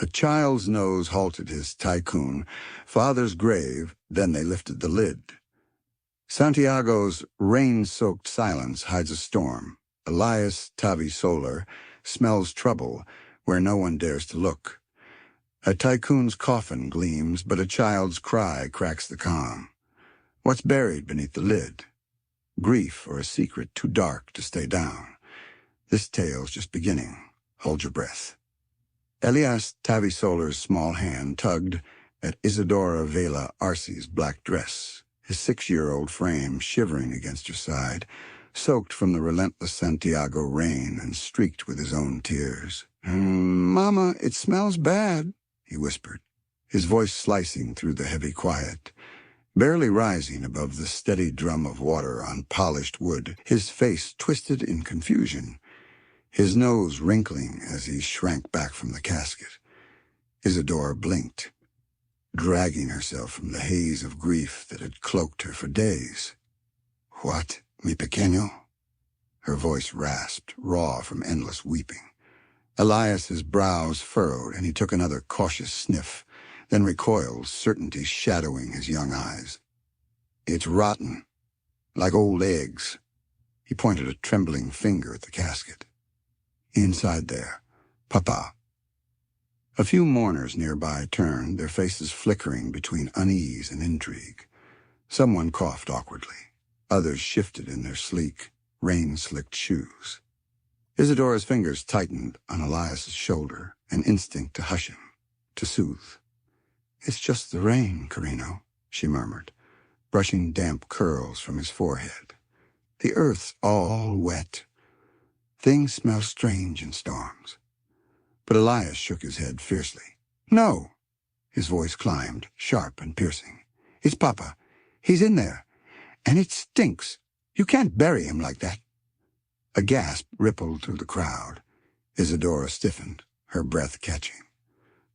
A child's nose halted his Tycoon, father's grave, then they lifted the lid. Santiago's rain-soaked silence hides a storm. Elias Tavi Solar smells trouble where no one dares to look. A Tycoon's coffin gleams, but a child's cry cracks the calm. What's buried beneath the lid? Grief or a secret too dark to stay down? This tale's just beginning. Hold your breath. Elias Tavi Solar's small hand tugged at Isadora Vela Arce's black dress, his 6-year-old frame shivering against her side, soaked from the relentless Santiago rain and streaked with his own tears. "Mama, it smells bad," he whispered, his voice slicing through the heavy quiet. Barely rising above the steady drum of water on polished wood, his face twisted in confusion, his nose wrinkling as he shrank back from the casket. Isadora blinked, dragging herself from the haze of grief that had cloaked her for days. "What, mi pequeño?" Her voice rasped, raw from endless weeping. Elias's brows furrowed, and he took another cautious sniff, then recoiled, certainty shadowing his young eyes. "It's rotten, like old eggs." He pointed a trembling finger at the casket. "Inside there, Papa." A few mourners nearby turned, their faces flickering between unease and intrigue. Someone coughed awkwardly. Others shifted in their sleek, rain-slicked shoes. Isadora's fingers tightened on Elias's shoulder, an instinct to hush him, to soothe. "It's just the rain, Carino," she murmured, brushing damp curls from his forehead. "The earth's all wet. Things smell strange in storms." But Elias shook his head fiercely. "No!" His voice climbed, sharp and piercing. "It's Papa. He's in there. And it stinks. You can't bury him like that." A gasp rippled through the crowd. Isadora stiffened, her breath catching.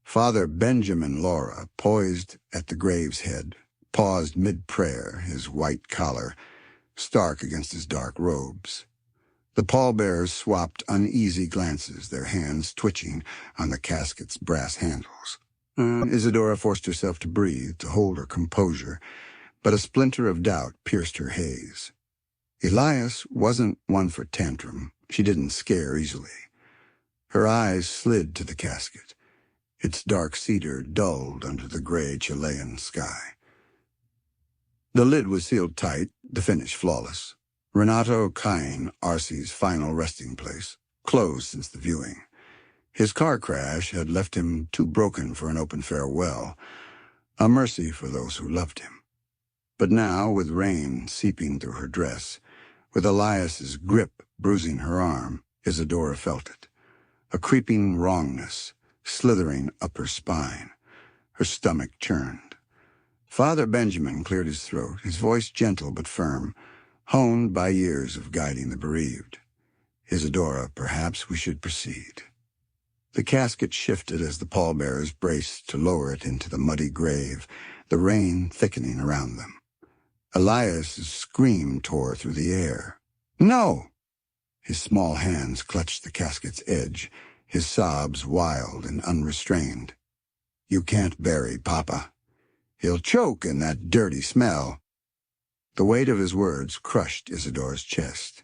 Father Benjamin Laura, poised at the grave's head, paused mid-prayer, his white collar stark against his dark robes. The pallbearers swapped uneasy glances, their hands twitching on the casket's brass handles. Isadora forced herself to breathe, to hold her composure, but a splinter of doubt pierced her haze. Elias wasn't one for tantrum. She didn't scare easily. Her eyes slid to the casket, its dark cedar dulled under the gray Chilean sky. The lid was sealed tight, the finish flawless. Renato Cain, Arce's final resting place, closed since the viewing. His car crash had left him too broken for an open farewell, a mercy for those who loved him. But now, with rain seeping through her dress, with Elias's grip bruising her arm, Isadora felt it. A creeping wrongness, slithering up her spine. Her stomach churned. Father Benjamin cleared his throat, his voice gentle but firm, honed by years of guiding the bereaved. "Isadora, perhaps we should proceed." The casket shifted as the pallbearers braced to lower it into the muddy grave, the rain thickening around them. Elias's scream tore through the air. "No!" His small hands clutched the casket's edge, his sobs wild and unrestrained. "You can't bury Papa. He'll choke in that dirty smell." The weight of his words crushed Isadora's chest.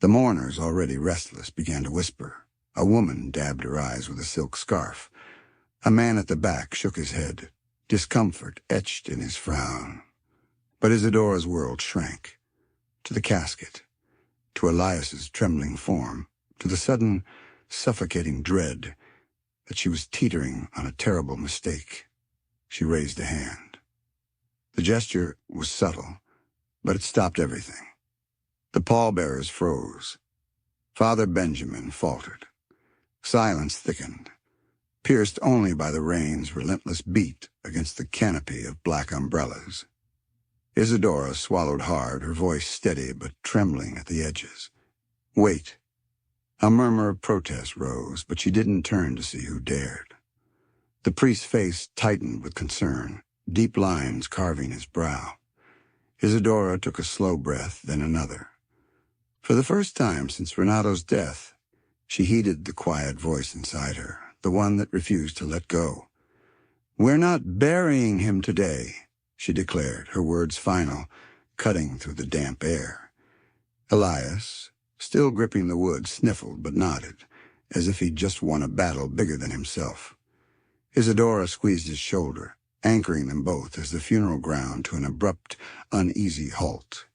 The mourners, already restless, began to whisper. A woman dabbed her eyes with a silk scarf. A man at the back shook his head, discomfort etched in his frown. But Isadora's world shrank. To the casket, to Elias's trembling form, to the sudden, suffocating dread that she was teetering on a terrible mistake. She raised a hand. The gesture was subtle, but it stopped everything. The pallbearers froze. Father Benjamin faltered. Silence thickened, pierced only by the rain's relentless beat against the canopy of black umbrellas. Isadora swallowed hard, her voice steady but trembling at the edges. "Wait." A murmur of protest rose, but she didn't turn to see who dared. The priest's face tightened with concern, deep lines carving his brow. Isadora took a slow breath, then another. For the first time since Renato's death, she heeded the quiet voice inside her, the one that refused to let go. "We're not burying him today," she declared, her words final, cutting through the damp air. Elias, still gripping the wood, sniffled but nodded, as if he'd just won a battle bigger than himself. Isadora squeezed his shoulder, anchoring them both as the funeral ground to an abrupt, uneasy halt.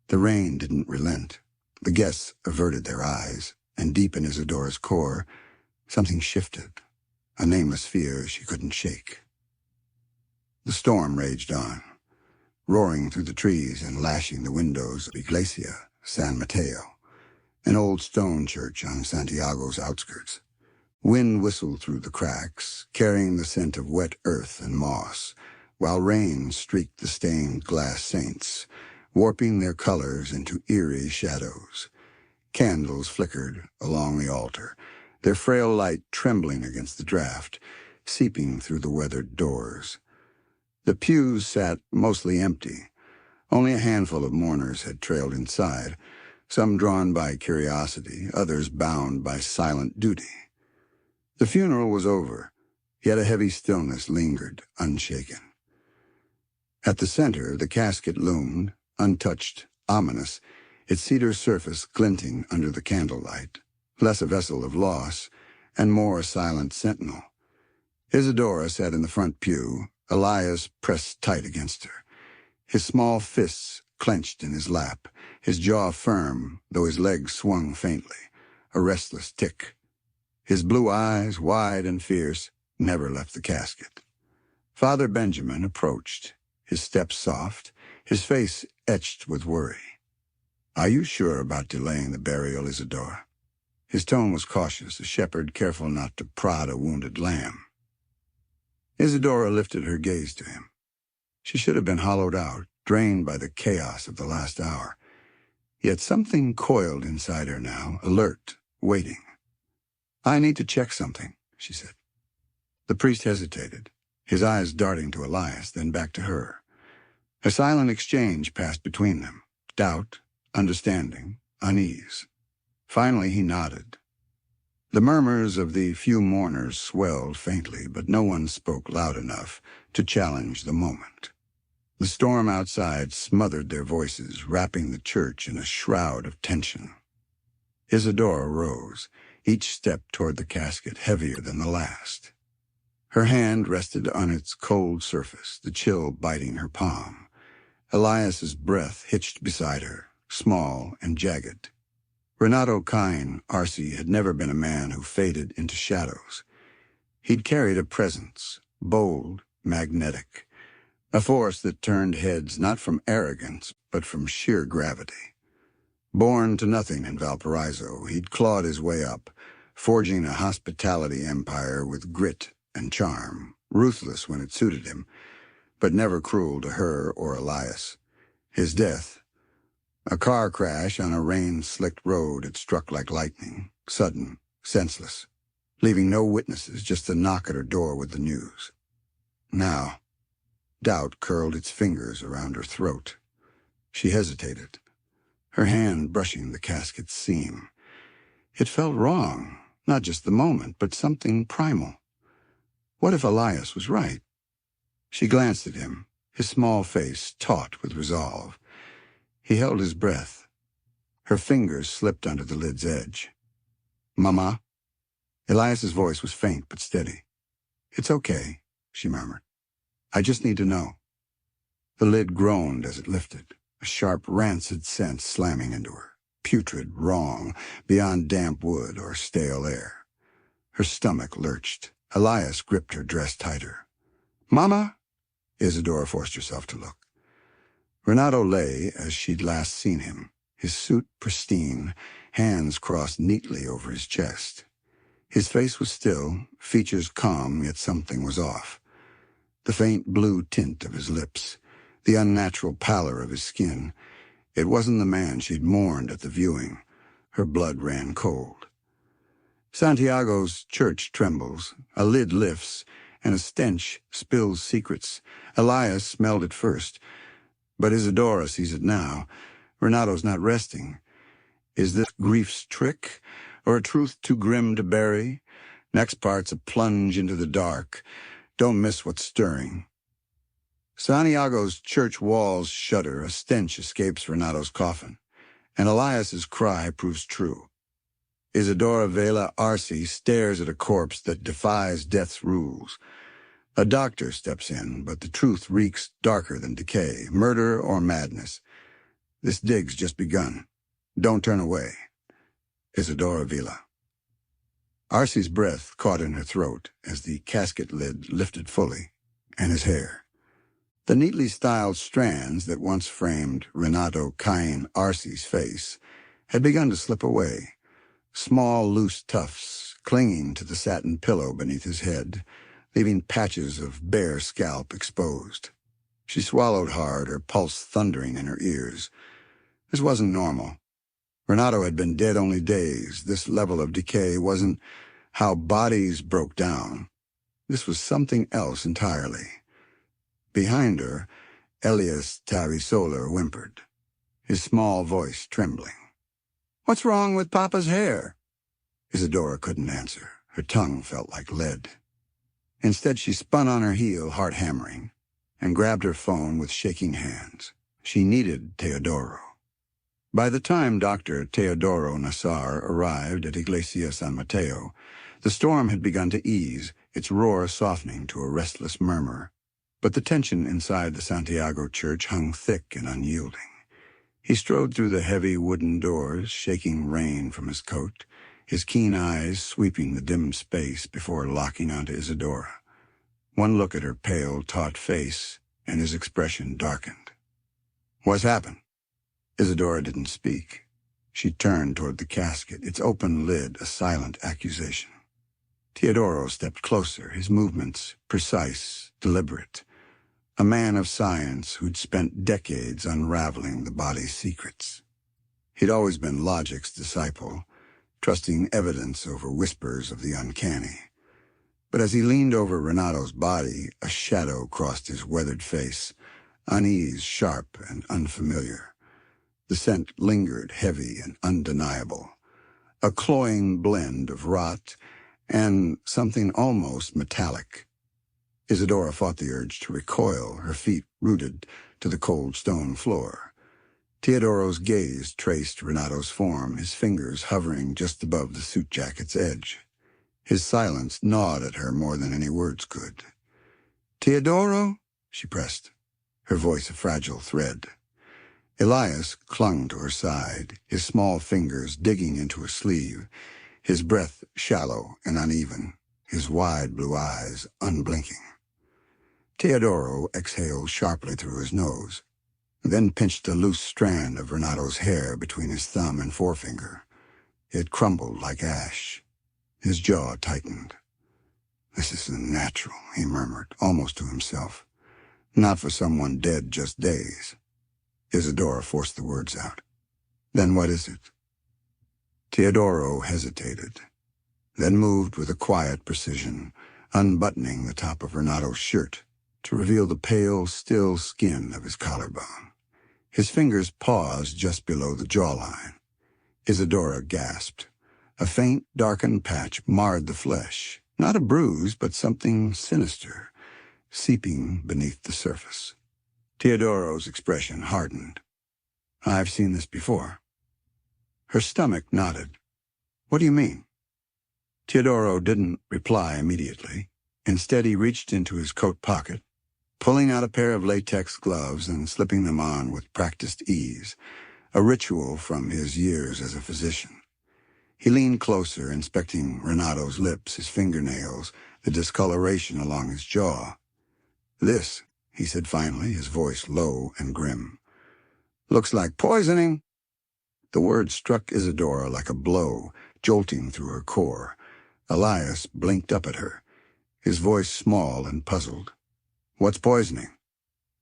The rain didn't relent. The guests averted their eyes, and deep in Isadora's core, something shifted, a nameless fear she couldn't shake. The storm raged on, roaring through the trees and lashing the windows of Iglesia San Mateo, an old stone church on Santiago's outskirts. Wind whistled through the cracks, carrying the scent of wet earth and moss, while rain streaked the stained glass saints, warping their colors into eerie shadows. Candles flickered along the altar, their frail light trembling against the draft, seeping through the weathered doors. The pews sat mostly empty. Only a handful of mourners had trailed inside, some drawn by curiosity, others bound by silent duty. The funeral was over, yet a heavy stillness lingered, unshaken. At the center, the casket loomed, untouched, ominous, its cedar surface glinting under the candlelight, less a vessel of loss, and more a silent sentinel. Isadora sat in the front pew, Elias pressed tight against her, his small fists clenched in his lap, his jaw firm, though his legs swung faintly, a restless tick. His blue eyes, wide and fierce, never left the casket. Father Benjamin approached, his step soft, his face etched with worry. "Are you sure about delaying the burial, Isadora?" His tone was cautious, a shepherd careful not to prod a wounded lamb. Isadora lifted her gaze to him. She should have been hollowed out, drained by the chaos of the last hour. Yet something coiled inside her now, alert, waiting. "I need to check something," she said. The priest hesitated, his eyes darting to Elias, then back to her. A silent exchange passed between them, doubt, understanding, unease. Finally he nodded. The murmurs of the few mourners swelled faintly, but no one spoke loud enough to challenge the moment. The storm outside smothered their voices, wrapping the church in a shroud of tension. Isadora rose, each step toward the casket heavier than the last. Her hand rested on its cold surface, the chill biting her palm. Elias's breath hitched beside her, small and jagged. Renato Kine, Arce, had never been a man who faded into shadows. He'd carried a presence, bold, magnetic, a force that turned heads not from arrogance, but from sheer gravity. Born to nothing in Valparaiso, he'd clawed his way up, forging a hospitality empire with grit and charm, ruthless when it suited him, but never cruel to her or Elias. His death, a car crash on a rain-slicked road, had struck like lightning, sudden, senseless, leaving no witnesses, just a knock at her door with the news. Now, doubt curled its fingers around her throat. She hesitated, her hand brushing the casket's seam. It felt wrong, not just the moment, but something primal. What if Elias was right? She glanced at him, his small face taut with resolve. He held his breath. Her fingers slipped under the lid's edge. "Mama?" Elias's voice was faint but steady. "It's okay," she murmured. "I just need to know." The lid groaned as it lifted, a sharp, rancid scent slamming into her, putrid, wrong, beyond damp wood or stale air. Her stomach lurched. Elias gripped her dress tighter. "Mama?" Isadora forced herself to look. Renato lay as she'd last seen him, his suit pristine, hands crossed neatly over his chest. His face was still, features calm, yet something was off. The faint blue tint of his lips, the unnatural pallor of his skin. It wasn't the man she'd mourned at the viewing. Her blood ran cold. Santiago's church trembles, a lid lifts, and a stench spills secrets. Elias smelled it first, but Isadora sees it now. Renato's not resting. Is this grief's trick, or a truth too grim to bury? Next part's a plunge into the dark. Don't miss what's stirring. Santiago's church walls shudder. A stench escapes Renato's coffin, and Elias's cry proves true. Isidora Vela Arce stares at a corpse that defies death's rules. A doctor steps in, but the truth reeks darker than decay, murder or madness. This dig's just begun. Don't turn away. Isidora Vela. Arce's breath caught in her throat as the casket lid lifted fully, and his hair. The neatly styled strands that once framed Renato Cain Arce's face had begun to slip away, small loose tufts clinging to the satin pillow beneath his head, leaving patches of bare scalp exposed. She swallowed hard, her pulse thundering in her ears. This wasn't normal. Renato had been dead only days. This level of decay wasn't how bodies broke down. This was something else entirely. Behind her, Elias Tarisola whimpered, his small voice trembling. "What's wrong with Papa's hair?" Isidora couldn't answer. Her tongue felt like lead. Instead, she spun on her heel, heart hammering, and grabbed her phone with shaking hands. She needed Teodoro. By the time Dr. Teodoro Nassar arrived at Iglesia San Mateo, the storm had begun to ease, its roar softening to a restless murmur. But the tension inside the Santiago church hung thick and unyielding. He strode through the heavy wooden doors, shaking rain from his coat, his keen eyes sweeping the dim space before locking onto Isidora. One look at her pale, taut face, and his expression darkened. "What's happened?" Isidora didn't speak. She turned toward the casket, its open lid a silent accusation. Teodoro stepped closer, his movements precise, deliberate. A man of science who'd spent decades unraveling the body's secrets. He'd always been logic's disciple, trusting evidence over whispers of the uncanny. But as he leaned over Renato's body, a shadow crossed his weathered face, unease sharp and unfamiliar. The scent lingered, heavy and undeniable, a cloying blend of rot and something almost metallic. Isidora fought the urge to recoil, her feet rooted to the cold stone floor. Teodoro's gaze traced Renato's form, his fingers hovering just above the suit jacket's edge. His silence gnawed at her more than any words could. "Teodoro?" she pressed, her voice a fragile thread. Elias clung to her side, his small fingers digging into her sleeve, his breath shallow and uneven, his wide blue eyes unblinking. Teodoro exhaled sharply through his nose, then pinched a loose strand of Renato's hair between his thumb and forefinger. It crumbled like ash. His jaw tightened. "This isn't natural," he murmured, almost to himself. "Not for someone dead just days." Isidora forced the words out. "Then what is it?" Teodoro hesitated, then moved with a quiet precision, unbuttoning the top of Renato's shirt to reveal the pale, still skin of his collarbone. His fingers paused just below the jawline. Isidora gasped. A faint, darkened patch marred the flesh, not a bruise, but something sinister, seeping beneath the surface. Teodoro's expression hardened. "I've seen this before." Her stomach nodded. "What do you mean?" Teodoro didn't reply immediately. Instead, he reached into his coat pocket, pulling out a pair of latex gloves and slipping them on with practiced ease, a ritual from his years as a physician. He leaned closer, inspecting Renato's lips, his fingernails, the discoloration along his jaw. "This," he said finally, his voice low and grim, "looks like poisoning." The word struck Isidora like a blow, jolting through her core. Elias blinked up at her, his voice small and puzzled. "What's poisoning?"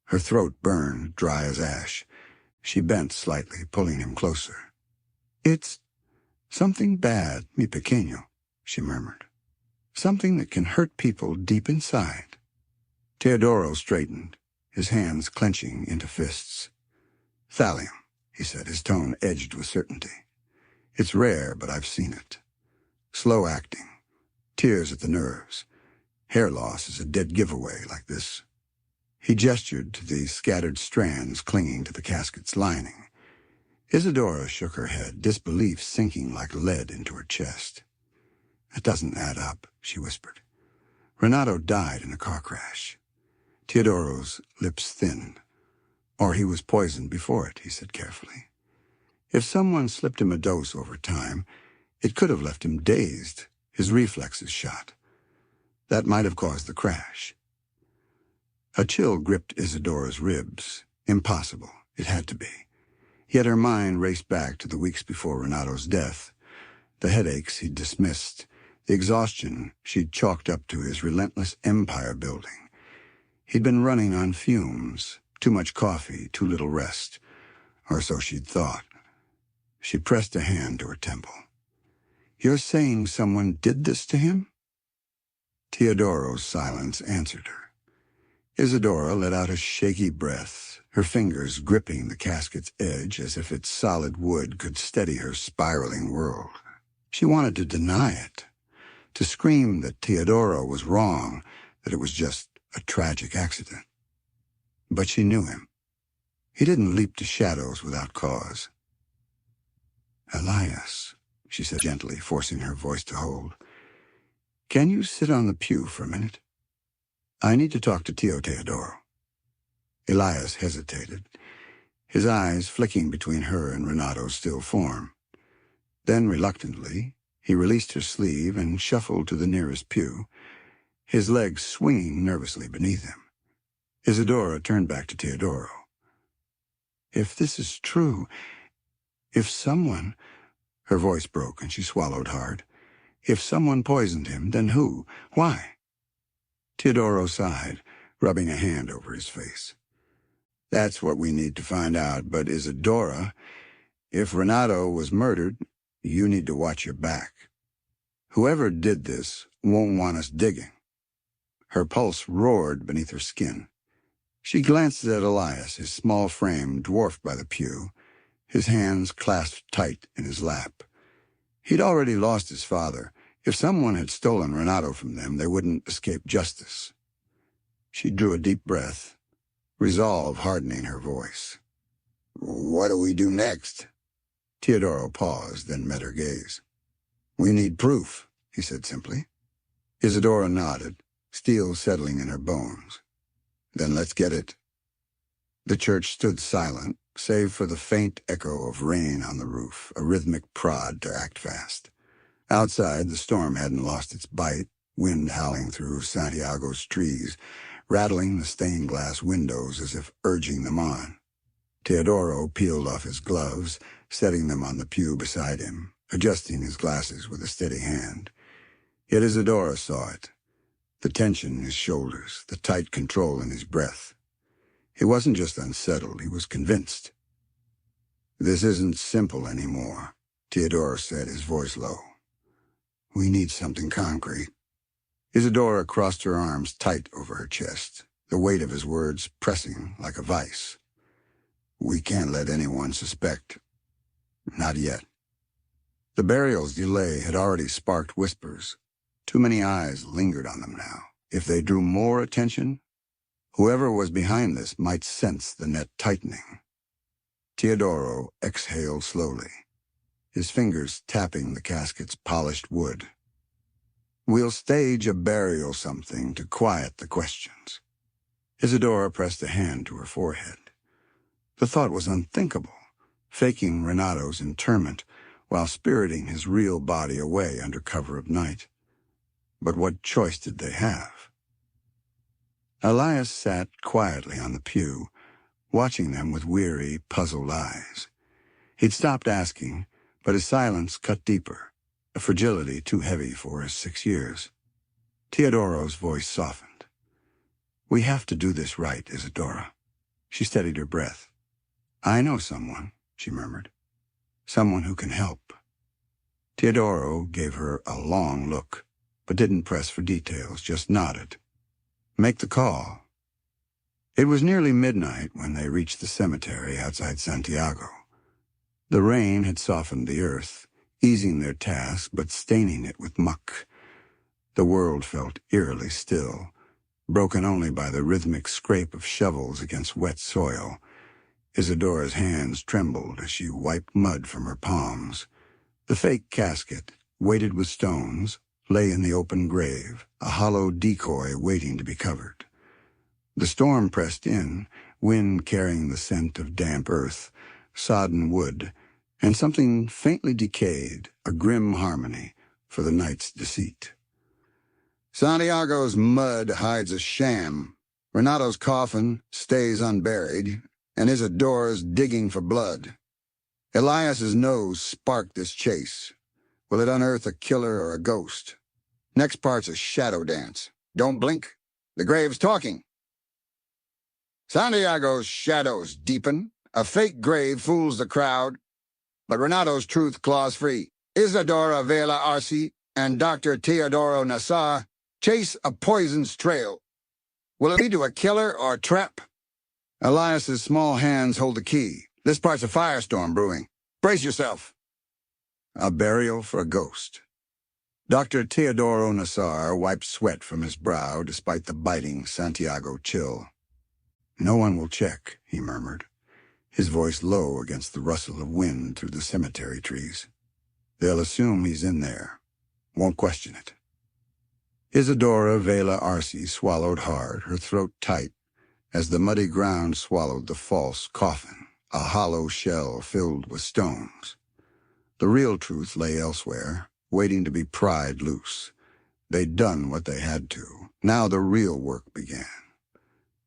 Her throat burned, dry as ash. She bent slightly, pulling him closer. "It's something bad, mi pequeño," she murmured. "Something that can hurt people deep inside." Teodoro straightened, his hands clenching into fists. "Thallium," he said, his tone edged with certainty. "It's rare, but I've seen it. Slow acting. Tears at the nerves. Hair loss is a dead giveaway like this. He gestured to the scattered strands clinging to the casket's lining. Isadora shook her head, disbelief sinking like lead into her chest. "It doesn't add up," she whispered. "Renato died in a car crash." Teodoro's lips thinned. "Or he was poisoned before it," he said carefully. "If someone slipped him a dose over time, it could have left him dazed, his reflexes shot. That might have caused the crash." A chill gripped Isadora's ribs. Impossible. It had to be. Yet her mind raced back to the weeks before Renato's death. The headaches he'd dismissed, the exhaustion she'd chalked up to his relentless empire building. He'd been running on fumes, too much coffee, too little rest, or so she'd thought. She pressed a hand to her temple. "You're saying someone did this to him?" Teodoro's silence answered her. Isadora let out a shaky breath, her fingers gripping the casket's edge as if its solid wood could steady her spiraling world. She wanted to deny it, to scream that Teodoro was wrong, that it was just a tragic accident. But she knew him. He didn't leap to shadows without cause. "Elias," she said gently, forcing her voice to hold, "can you sit on the pew for a minute? I need to talk to Teodoro." Elias hesitated, his eyes flicking between her and Renato's still form. Then, reluctantly, he released her sleeve and shuffled to the nearest pew, his legs swinging nervously beneath him. Isadora turned back to Teodoro. "If this is true, if someone—" Her voice broke and she swallowed hard. "If someone poisoned him, then who? Why?" Teodoro sighed, rubbing a hand over his face. "That's what we need to find out, but Isadora, if Renato was murdered, you need to watch your back. Whoever did this won't want us digging." Her pulse roared beneath her skin. She glanced at Elias, his small frame dwarfed by the pew, his hands clasped tight in his lap. He'd already lost his father. If someone had stolen Renato from them, they wouldn't escape justice. She drew a deep breath, resolve hardening her voice. "What do we do next?" Teodoro paused, then met her gaze. "We need proof," he said simply. Isadora nodded, steel settling in her bones. "Then let's get it." The church stood silent, save for the faint echo of rain on the roof, a rhythmic prod to act fast. Outside, the storm hadn't lost its bite, wind howling through Santiago's trees, rattling the stained glass windows as if urging them on. Teodoro peeled off his gloves, setting them on the pew beside him, adjusting his glasses with a steady hand. Yet Isadora saw it, the tension in his shoulders, the tight control in his breath. He wasn't just unsettled, he was convinced. "This isn't simple anymore," Teodoro said, his voice low. "We need something concrete." Isadora crossed her arms tight over her chest, the weight of his words pressing like a vice. "We can't let anyone suspect. Not yet." The burial's delay had already sparked whispers. Too many eyes lingered on them now. If they drew more attention, whoever was behind this might sense the net tightening. Teodoro exhaled slowly, his fingers tapping the casket's polished wood. "We'll stage a burial something to quiet the questions." Isadora pressed a hand to her forehead. The thought was unthinkable, faking Renato's interment while spiriting his real body away under cover of night. But what choice did they have? Elias sat quietly on the pew, watching them with weary, puzzled eyes. He'd stopped asking, but his silence cut deeper, a fragility too heavy for his 6 years. Teodoro's voice softened. "We have to do this right, Isadora." She steadied her breath. "I know someone," she murmured. "Someone who can help." Teodoro gave her a long look, but didn't press for details, just nodded. "Make the call." It was nearly midnight when they reached the cemetery outside Santiago. The rain had softened the earth, easing their task but staining it with muck. The world felt eerily still, broken only by the rhythmic scrape of shovels against wet soil. Isadora's hands trembled as she wiped mud from her palms. The fake casket, weighted with stones, lay in the open grave, a hollow decoy waiting to be covered. The storm pressed in, wind carrying the scent of damp earth, sodden wood, and something faintly decayed, a grim harmony for the night's deceit. Santiago's mud hides a sham. Renato's coffin stays unburied, and Isadora's digging for blood. Elias's nose sparked this chase. Will it unearth a killer or a ghost? Next part's a shadow dance. Don't blink. The grave's talking. Santiago's shadows deepen. A fake grave fools the crowd, but Renato's truth claws free. Isadora Vela Arce and Dr. Teodoro Nassar chase a poison's trail. Will it lead to a killer or a trap? Elias's small hands hold the key. This part's a firestorm brewing. Brace yourself. A burial for a ghost. Dr. Teodoro Nassar wiped sweat from his brow despite the biting Santiago chill. No one will check, he murmured, his voice low against the rustle of wind through the cemetery trees. They'll assume he's in there. Won't question it. Isadora Vela Arce swallowed hard, her throat tight, as the muddy ground swallowed the false coffin, a hollow shell filled with stones. The real truth lay elsewhere, waiting to be pried loose. They'd done what they had to. Now the real work began.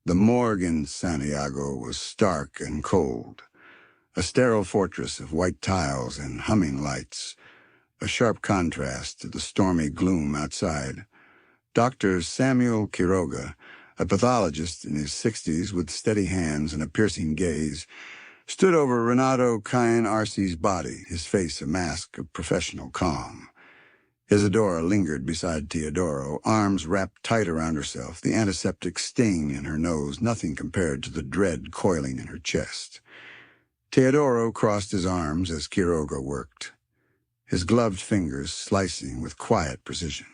The morgue in Santiago was stark and cold, a sterile fortress of white tiles and humming lights, a sharp contrast to the stormy gloom outside. Dr. Samuel Quiroga, a pathologist in his 60s with steady hands and a piercing gaze, stood over Renato Cain Arce's body, his face a mask of professional calm. Isadora lingered beside Teodoro, arms wrapped tight around herself, the antiseptic sting in her nose nothing compared to the dread coiling in her chest. Teodoro crossed his arms as Quiroga worked, his gloved fingers slicing with quiet precision.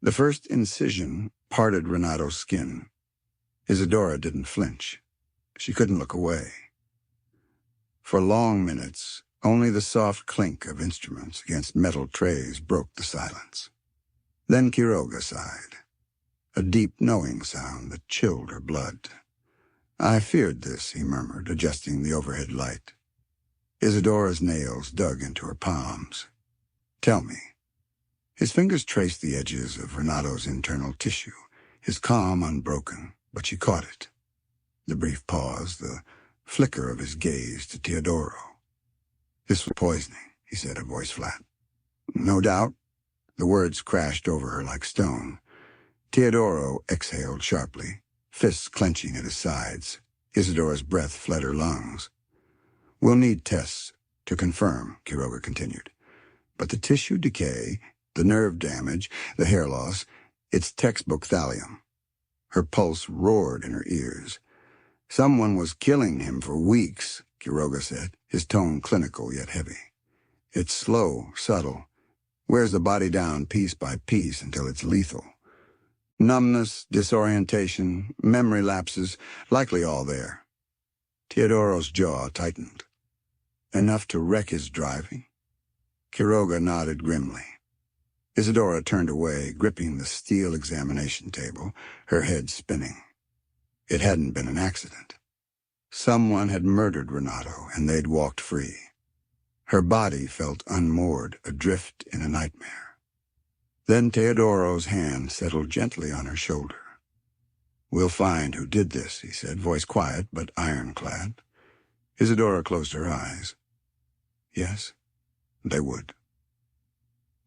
The first incision parted Renato's skin. Isadora didn't flinch. She couldn't look away. For long minutes, only the soft clink of instruments against metal trays broke the silence. Then Quiroga sighed, a deep, knowing sound that chilled her blood. I feared this, he murmured, adjusting the overhead light. Isadora's nails dug into her palms. Tell me. His fingers traced the edges of Renato's internal tissue, his calm unbroken, but she caught it. The brief pause, the flicker of his gaze to Teodoro. This was poisoning, he said, a voice flat. No doubt. The words crashed over her like stone. Teodoro exhaled sharply, fists clenching at his sides. Isadora's breath fled her lungs. We'll need tests to confirm, Quiroga continued. But the tissue decay, the nerve damage, the hair loss, it's textbook thallium. Her pulse roared in her ears. Someone was killing him for weeks, Quiroga said, his tone clinical yet heavy. It's slow, subtle. Wears the body down piece by piece until it's lethal. Numbness, disorientation, memory lapses, likely all there. Teodoro's jaw tightened. Enough to wreck his driving? Quiroga nodded grimly. Isadora turned away, gripping the steel examination table, her head spinning. It hadn't been an accident. Someone had murdered Renato, and they'd walked free. Her body felt unmoored, adrift in a nightmare. Then Teodoro's hand settled gently on her shoulder. We'll find who did this, he said, voice quiet but ironclad. Isadora closed her eyes. Yes, they would.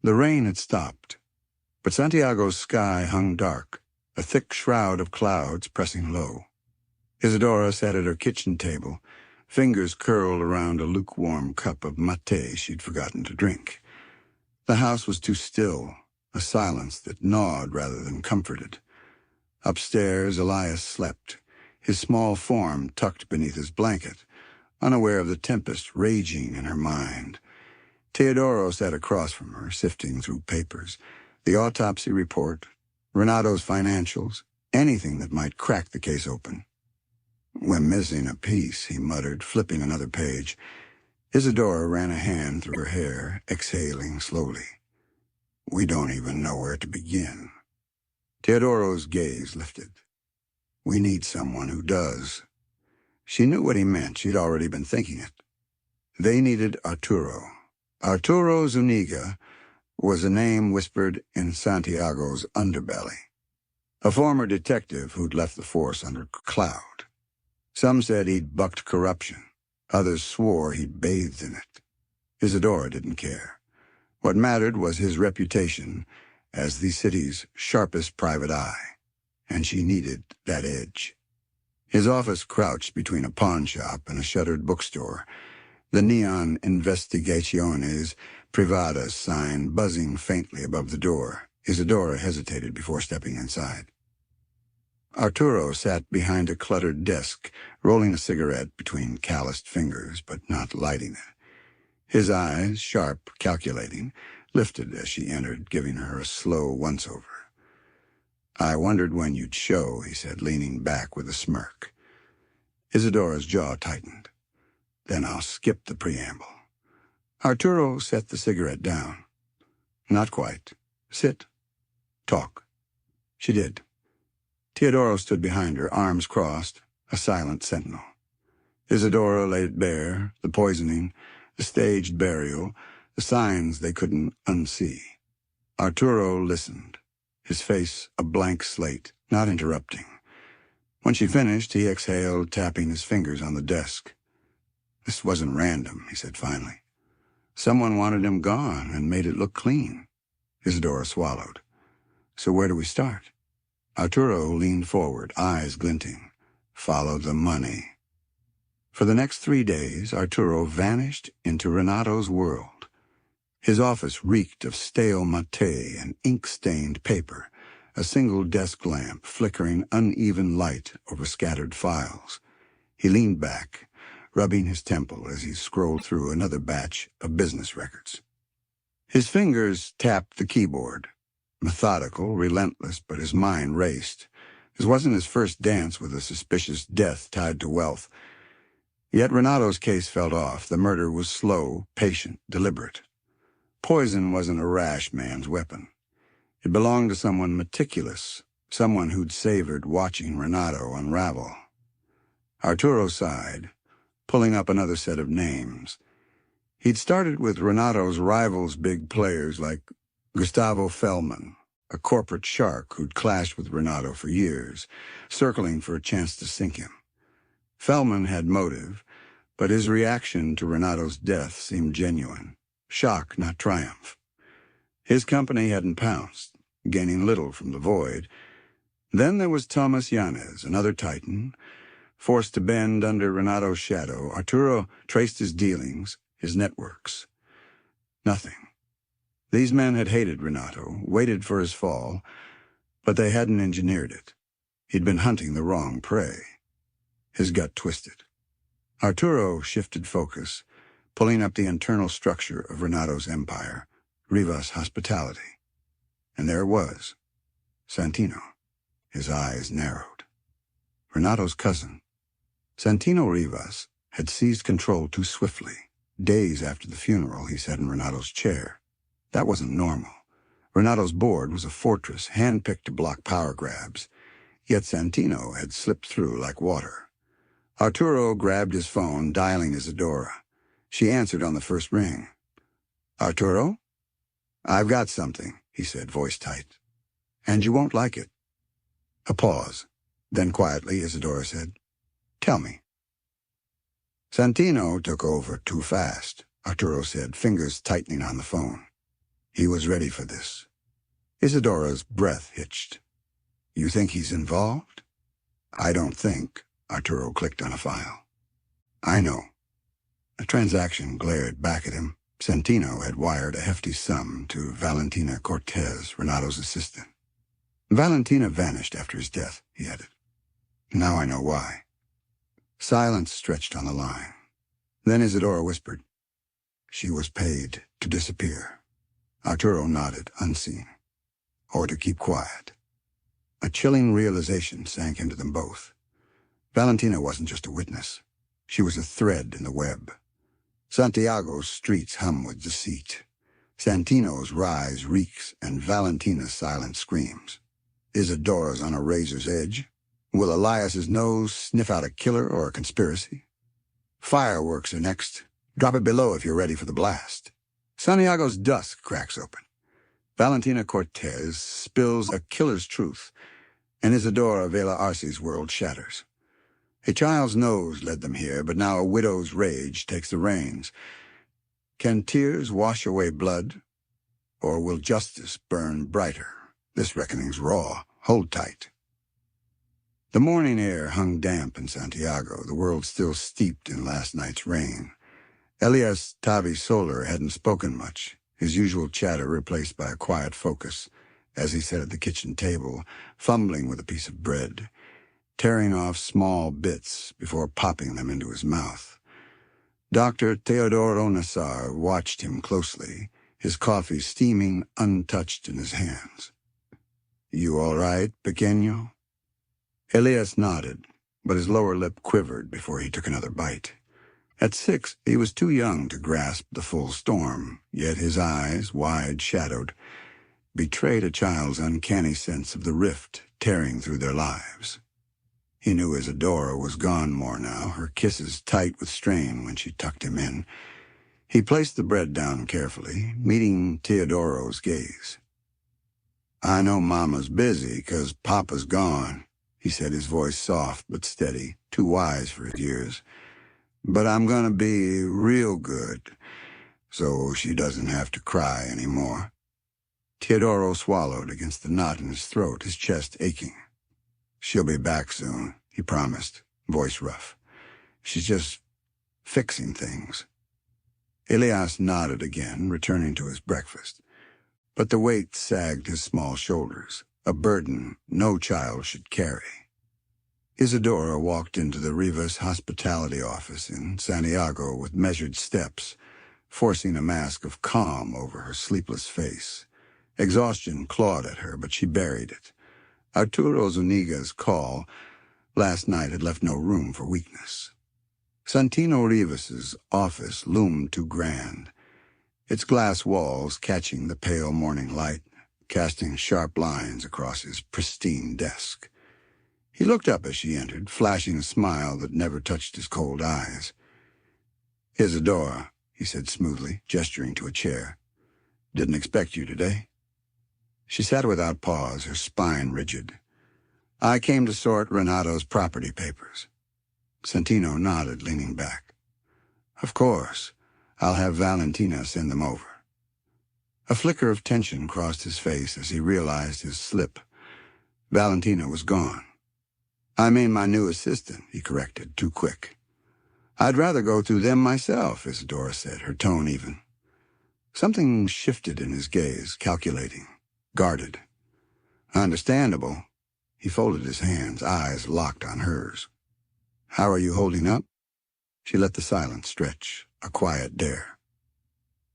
The rain had stopped, but Santiago's sky hung dark, a thick shroud of clouds pressing low. Isadora sat at her kitchen table, fingers curled around a lukewarm cup of mate she'd forgotten to drink. The house was too still, a silence that gnawed rather than comforted. Upstairs, Elias slept, his small form tucked beneath his blanket, unaware of the tempest raging in her mind. Teodoro sat across from her, sifting through papers, The autopsy report, Renato's financials, anything that might crack the case open. "We're missing a piece," he muttered, flipping another page. Isadora ran a hand through her hair, exhaling slowly. "We don't even know where to begin." Teodoro's gaze lifted. "We need someone who does." She knew what he meant. She'd already been thinking it. They needed Arturo. Arturo Zuniga was a name whispered in Santiago's underbelly. A former detective who'd left the force under cloud. Some said he'd bucked corruption. Others swore he'd bathed in it. Isadora didn't care. What mattered was his reputation as the city's sharpest private eye, and she needed that edge. His office crouched between a pawn shop and a shuttered bookstore, the neon Investigaciones Privadas sign buzzing faintly above the door. Isadora hesitated before stepping inside. Arturo sat behind a cluttered desk, rolling a cigarette between calloused fingers, but not lighting it. His eyes, sharp, calculating, lifted as she entered, giving her a slow once-over. "I wondered when you'd show," he said, leaning back with a smirk. Isadora's jaw tightened. "Then I'll skip the preamble." Arturo set the cigarette down. "Not quite. Sit. Talk." She did. Teodoro stood behind her, arms crossed, a silent sentinel. Isadora laid it bare, the poisoning, the staged burial, the signs they couldn't unsee. Arturo listened, his face a blank slate, not interrupting. When she finished, he exhaled, tapping his fingers on the desk. "This wasn't random," he said finally. "Someone wanted him gone and made it look clean." Isadora swallowed. "So where do we start?" Arturo leaned forward, eyes glinting. "Follow the money." For the next 3 days, Arturo vanished into Renato's world. His office reeked of stale maté and ink-stained paper, a single desk lamp flickering uneven light over scattered files. He leaned back, rubbing his temple as he scrolled through another batch of business records. His fingers tapped the keyboard. Methodical, relentless, but his mind raced. This wasn't his first dance with a suspicious death tied to wealth. Yet Renato's case felt off. The murder was slow, patient, deliberate. Poison wasn't a rash man's weapon. It belonged to someone meticulous, someone who'd savored watching Renato unravel. Arturo sighed, pulling up another set of names. He'd started with Renato's rivals, big players like Gustavo Fellman, a corporate shark who'd clashed with Renato for years, circling for a chance to sink him. Fellman had motive, but his reaction to Renato's death seemed genuine. Shock, not triumph. His company hadn't pounced, gaining little from the void. Then there was Thomas Yanez, another titan. Forced to bend under Renato's shadow, Arturo traced his dealings, his networks. Nothing. These men had hated Renato, waited for his fall, but they hadn't engineered it. He'd been hunting the wrong prey. His gut twisted. Arturo shifted focus, pulling up the internal structure of Renato's empire, Rivas Hospitality. And there it was, Santino. His eyes narrowed. Renato's cousin. Santino Rivas had seized control too swiftly. Days after the funeral, he sat in Renato's chair. That wasn't normal. Renato's board was a fortress, hand-picked to block power grabs. Yet Santino had slipped through like water. Arturo grabbed his phone, dialing Isadora. She answered on the first ring. "Arturo?" "I've got something," he said, voice tight. "And you won't like it." A pause. Then quietly, Isadora said, "Tell me." Santino took over too fast, Arturo said, fingers tightening on the phone. He was ready for this. Isadora's breath hitched. "You think he's involved?" "I don't think." Arturo clicked on a file. "I know." The transaction glared back at him. Santino had wired a hefty sum to Valentina Cortez, Renato's assistant. "Valentina vanished after his death," he added. "Now I know why." Silence stretched on the line. Then Isadora whispered, "She was paid to disappear." Arturo nodded, unseen. or to keep quiet. A chilling realization sank into them both. Valentina wasn't just a witness. She was a thread in the web. Santiago's streets hum with deceit. Santino's rise reeks, and Valentina's silent screams. Isadora's on a razor's edge. Will Elias's nose sniff out a killer or a conspiracy? Fireworks are next. Drop it below if you're ready for the blast. Santiago's dusk cracks open. Valentina Cortez spills a killer's truth, and Isadora Vela Arce's world shatters. A child's nose led them here, but now a widow's rage takes the reins. Can tears wash away blood, or will justice burn brighter? This reckoning's raw. Hold tight. The morning air hung damp in Santiago, the world still steeped in last night's rain. Elias Tavi Solar hadn't spoken much, his usual chatter replaced by a quiet focus, as he sat at the kitchen table, fumbling with a piece of bread, tearing off small bits before popping them into his mouth. Dr. Teodoro Nassar watched him closely, his coffee steaming untouched in his hands. "You all right, pequeño?" Elias nodded, but his lower lip quivered before he took another bite. At 6, he was too young to grasp the full storm, yet his eyes, wide-shadowed, betrayed a child's uncanny sense of the rift tearing through their lives. He knew Isadora was gone more now, her kisses tight with strain when she tucked him in. He placed the bread down carefully, meeting Teodoro's gaze. "I know Mama's busy 'cause Papa's gone," he said, his voice soft but steady, too wise for his years. "But I'm gonna be real good, so she doesn't have to cry anymore." Teodoro swallowed against the knot in his throat, his chest aching. "She'll be back soon," he promised, voice rough. "She's just fixing things." Elias nodded again, returning to his breakfast. But the weight sagged his small shoulders, a burden no child should carry. Isadora walked into the Rivas hospitality office in Santiago with measured steps, forcing a mask of calm over her sleepless face. Exhaustion clawed at her, but she buried it. Arturo Zuniga's call last night had left no room for weakness. Santino Rivas's office loomed too grand, its glass walls catching the pale morning light, casting sharp lines across his pristine desk. He looked up as she entered, flashing a smile that never touched his cold eyes. "Isadora," he said smoothly, gesturing to a chair. "Didn't expect you today." She sat without pause, her spine rigid. "I came to sort Renato's property papers." Santino nodded, leaning back. "Of course. I'll have Valentina send them over." A flicker of tension crossed his face as he realized his slip. Valentina was gone. "I mean my new assistant," he corrected, too quick. "I'd rather go through them myself," Isadora said, her tone even. Something shifted in his gaze, calculating, guarded. "Understandable." He folded his hands, eyes locked on hers. "How are you holding up?" She let the silence stretch, a quiet dare.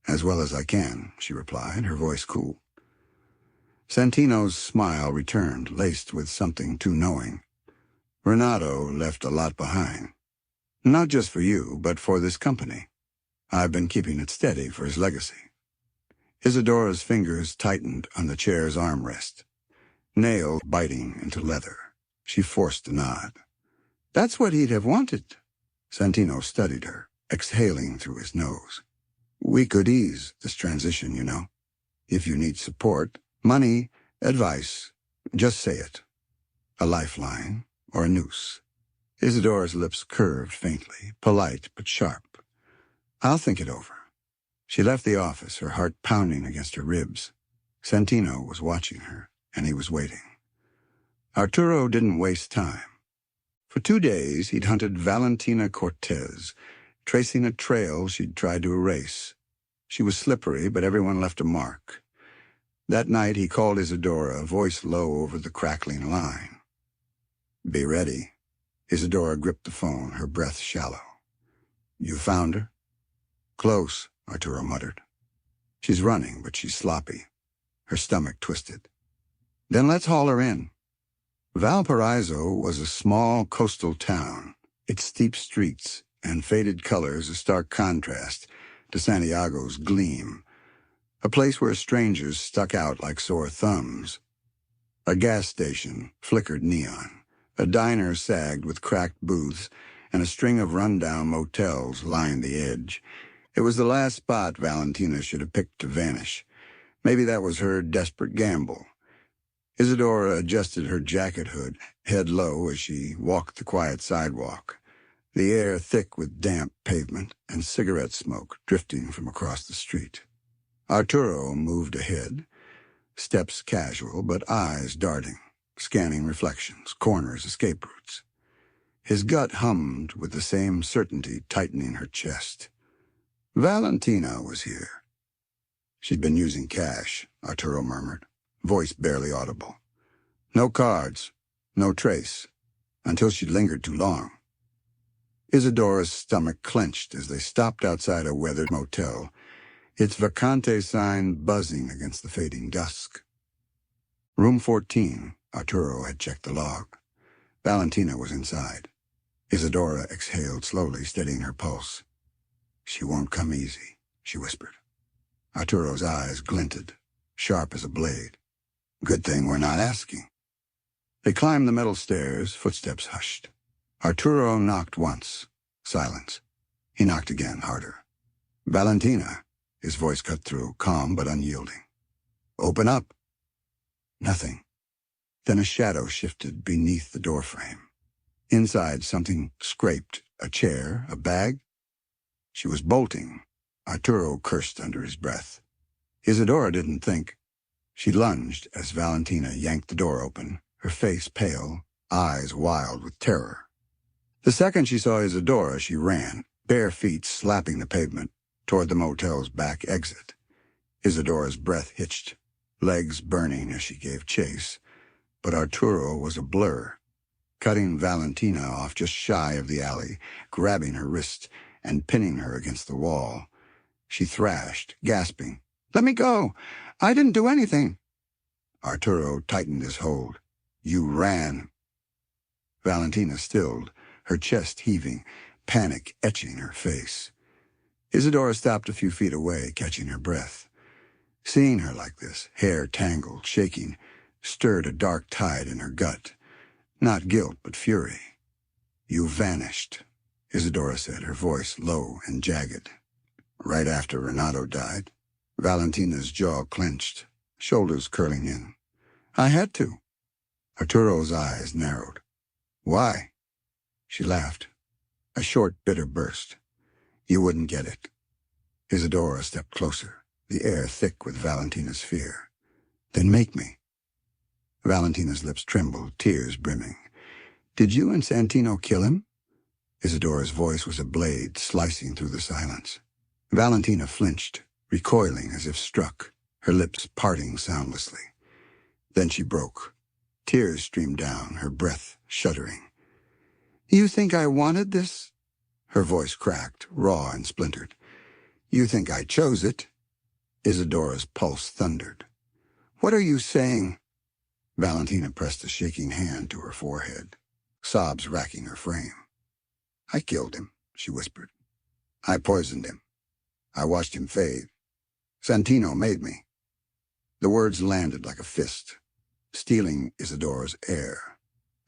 "As well as I can," she replied, her voice cool. Santino's smile returned, laced with something too knowing. "Renato left a lot behind. Not just for you, but for this company. I've been keeping it steady for his legacy." Isadora's fingers tightened on the chair's armrest, nails biting into leather. She forced a nod. "That's what he'd have wanted." Santino studied her, exhaling through his nose. "We could ease this transition, you know. If you need support, money, advice, just say it. A lifeline or a noose." Isadora's lips curved faintly, polite but sharp. "I'll think it over." She left the office, her heart pounding against her ribs. Santino was watching her, and he was waiting. Arturo didn't waste time. For 2 days, he'd hunted Valentina Cortez, tracing a trail she'd tried to erase. She was slippery, but everyone left a mark. That night, he called Isadora, a voice low over the crackling line. "Be ready." Isadora gripped the phone, her breath shallow. "You found her?" "Close," Arturo muttered. "She's running, but she's sloppy." Her stomach twisted. Then let's haul her in. Valparaiso was a small coastal town, its steep streets and faded colors a stark contrast to Santiago's gleam, a place where strangers stuck out like sore thumbs. A gas station flickered neon, a diner sagged with cracked booths, and a string of rundown motels lined the edge. It was the last spot Valentina should have picked to vanish. Maybe that was her desperate gamble. Isadora adjusted her jacket hood, head low as she walked the quiet sidewalk, the air thick with damp pavement and cigarette smoke drifting from across the street. Arturo moved ahead, steps casual but eyes darting, scanning reflections, corners, escape routes. His gut hummed with the same certainty tightening her chest. Valentina was here. She'd been using cash, Arturo murmured, voice barely audible. No cards, no trace, until she'd lingered too long. Isadora's stomach clenched as they stopped outside a weathered motel, its vacante sign buzzing against the fading dusk. Room 14, Arturo had checked the log. Valentina was inside. Isadora exhaled slowly, steadying her pulse. She won't come easy, she whispered. Arturo's eyes glinted, sharp as a blade. Good thing we're not asking. They climbed the metal stairs, footsteps hushed. Arturo knocked once. Silence. He knocked again, harder. Valentina, his voice cut through, calm but unyielding. Open up. Nothing. Then a shadow shifted beneath the doorframe. Inside, something scraped. A chair, a bag. She was bolting. Arturo cursed under his breath. Isadora didn't think. She lunged as Valentina yanked the door open, her face pale, eyes wild with terror. The second she saw Isadora, she ran, bare feet slapping the pavement, toward the motel's back exit. Isadora's breath hitched, legs burning as she gave chase, but Arturo was a blur, cutting Valentina off just shy of the alley, grabbing her wrist and pinning her against the wall. She thrashed, gasping, "Let me go! I didn't do anything!" Arturo tightened his hold. "You ran." Valentina stilled, her chest heaving, panic etching her face. Isadora stopped a few feet away, catching her breath. Seeing her like this, hair tangled, shaking, stirred a dark tide in her gut. Not guilt, but fury. "You vanished," Isadora said, her voice low and jagged. "Right after Renato died." Valentina's jaw clenched, shoulders curling in. "I had to." Arturo's eyes narrowed. "Why?" She laughed. A short, bitter burst. "You wouldn't get it." Isadora stepped closer, the air thick with Valentina's fear. "Then make me." Valentina's lips trembled, tears brimming. "Did you and Santino kill him?" Isadora's voice was a blade slicing through the silence. Valentina flinched, recoiling as if struck, her lips parting soundlessly. Then she broke. Tears streamed down, her breath shuddering. "You think I wanted this?" Her voice cracked, raw and splintered. "You think I chose it?" Isadora's pulse thundered. "What are you saying?" Valentina pressed a shaking hand to her forehead, sobs racking her frame. "I killed him," she whispered. "I poisoned him. I watched him fade. Santino made me." The words landed like a fist, stealing Isadora's air.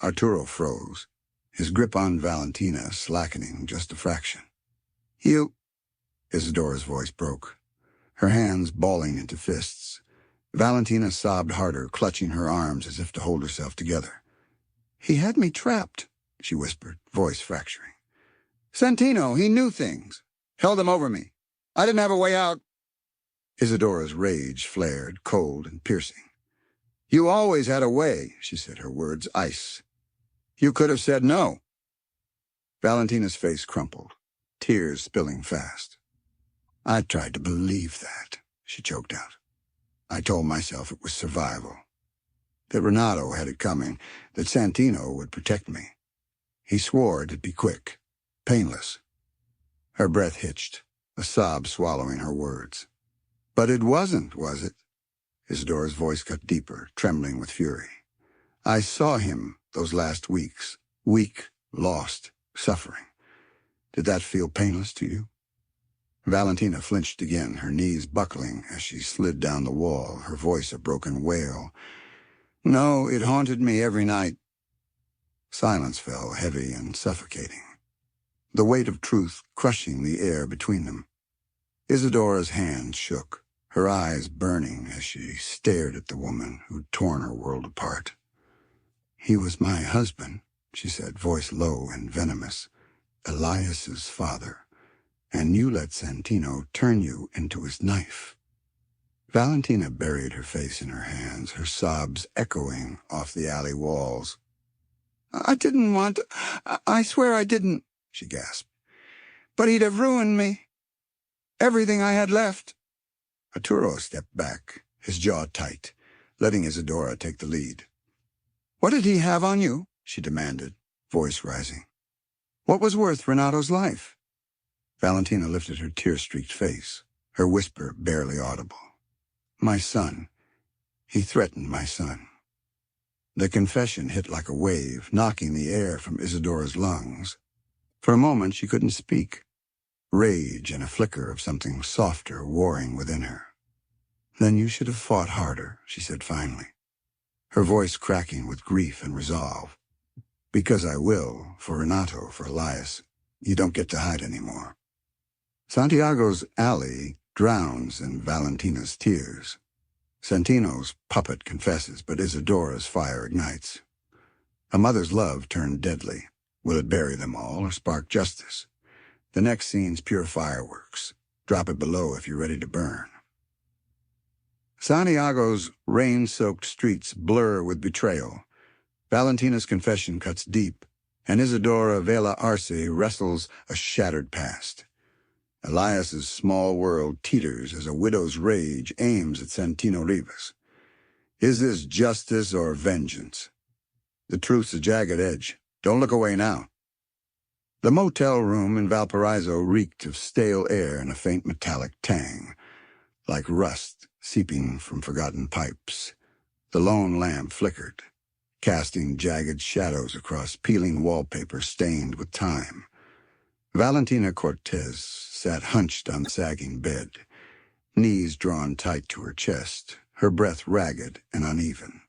Arturo froze, his grip on Valentina slackening just a fraction. "You—" Isadora's voice broke, her hands balling into fists. Valentina sobbed harder, clutching her arms as if to hold herself together. "He had me trapped," she whispered, voice fracturing. "Santino, he knew things. Held them over me. I didn't have a way out." Isadora's rage flared, cold and piercing. "You always had a way," she said, her words ice. "You could have said no." Valentina's face crumpled, tears spilling fast. "I tried to believe that," she choked out. "I told myself it was survival, that Renato had it coming, that Santino would protect me. He swore it'd be quick, painless." Her breath hitched, a sob swallowing her words. "But it wasn't, was it?" Isadora's voice cut deeper, trembling with fury. I saw him those last weeks. Weak, lost, suffering. Did that feel painless to you? Valentina flinched again, her knees buckling as she slid down the wall, her voice a broken wail. No, it haunted me every night. Silence fell, heavy and suffocating, the weight of truth crushing the air between them. Isadora's hands shook, her eyes burning as she stared at the woman who'd torn her world apart. He was my husband, she said, voice low and venomous. Elias's father. And you let Santino turn you into his knife. Valentina buried her face in her hands, her sobs echoing off the alley walls. I didn't want to. I swear I didn't, she gasped. But he'd have ruined me. Everything I had left. Arturo stepped back, his jaw tight, letting Isadora take the lead. What did he have on you? She demanded, voice rising. What was worth Renato's life? Valentina lifted her tear-streaked face, her whisper barely audible. My son. He threatened my son. The confession hit like a wave, knocking the air from Isadora's lungs. For a moment she couldn't speak. Rage and a flicker of something softer warring within her. Then you should have fought harder, she said finally, her voice cracking with grief and resolve. Because I will, for Renato, for Elias. You don't get to hide anymore. Santiago's alley drowns in Valentina's tears. Santino's puppet confesses, but Isadora's fire ignites. A mother's love turned deadly. Will it bury them all or spark justice? The next scene's pure fireworks. Drop it below if you're ready to burn. Santiago's rain-soaked streets blur with betrayal. Valentina's confession cuts deep, and Isadora Vela Arce wrestles a shattered past. Elias's small world teeters as a widow's rage aims at Santino Rivas. Is this justice or vengeance? The truth's a jagged edge. Don't look away now. The motel room in Valparaiso reeked of stale air and a faint metallic tang, like rust seeping from forgotten pipes. The lone lamp flickered, casting jagged shadows across peeling wallpaper stained with time. Valentina Cortez sat hunched on the sagging bed, knees drawn tight to her chest, her breath ragged and uneven.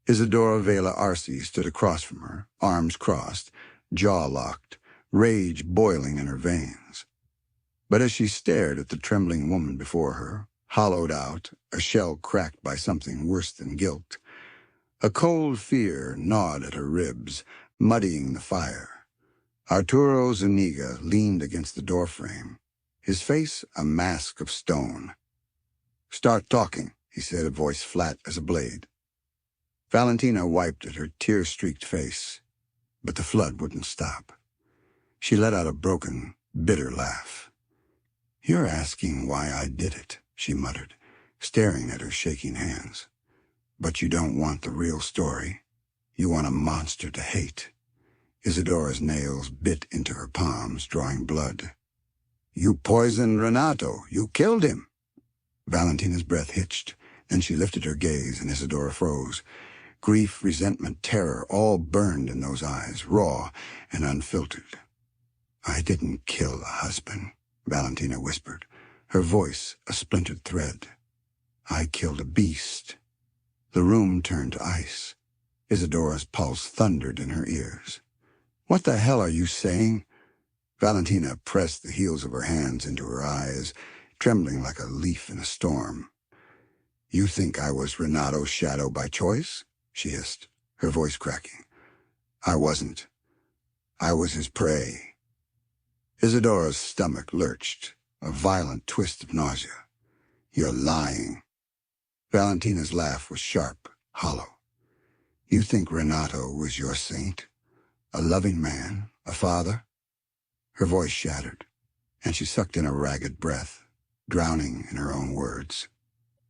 Isadora Vela Arce stood across from her, arms crossed, jaw locked, rage boiling in her veins. But as she stared at the trembling woman before her, hollowed out, a shell cracked by something worse than guilt, a cold fear gnawed at her ribs, muddying the fire. Arturo Zuniga leaned against the doorframe, his face a mask of stone. Start talking, he said, a voice flat as a blade. Valentina wiped at her tear-streaked face, but the flood wouldn't stop. She let out a broken, bitter laugh. You're asking why I did it, she muttered, staring at her shaking hands. But you don't want the real story. You want a monster to hate. Isadora's nails bit into her palms, drawing blood. You poisoned Renato. You killed him. Valentina's breath hitched. Then she lifted her gaze, and Isadora froze. Grief, resentment, terror, all burned in those eyes, raw and unfiltered. I didn't kill the husband, Valentina whispered, her voice a splintered thread. I killed a beast. The room turned to ice. Isadora's pulse thundered in her ears. What the hell are you saying? Valentina pressed the heels of her hands into her eyes, trembling like a leaf in a storm. You think I was Renato's shadow by choice? She hissed, her voice cracking. I wasn't. I was his prey. Isadora's stomach lurched, a violent twist of nausea. You're lying. Valentina's laugh was sharp, hollow. You think Renato was your saint? A loving man, a father? Her voice shattered, and she sucked in a ragged breath, drowning in her own words.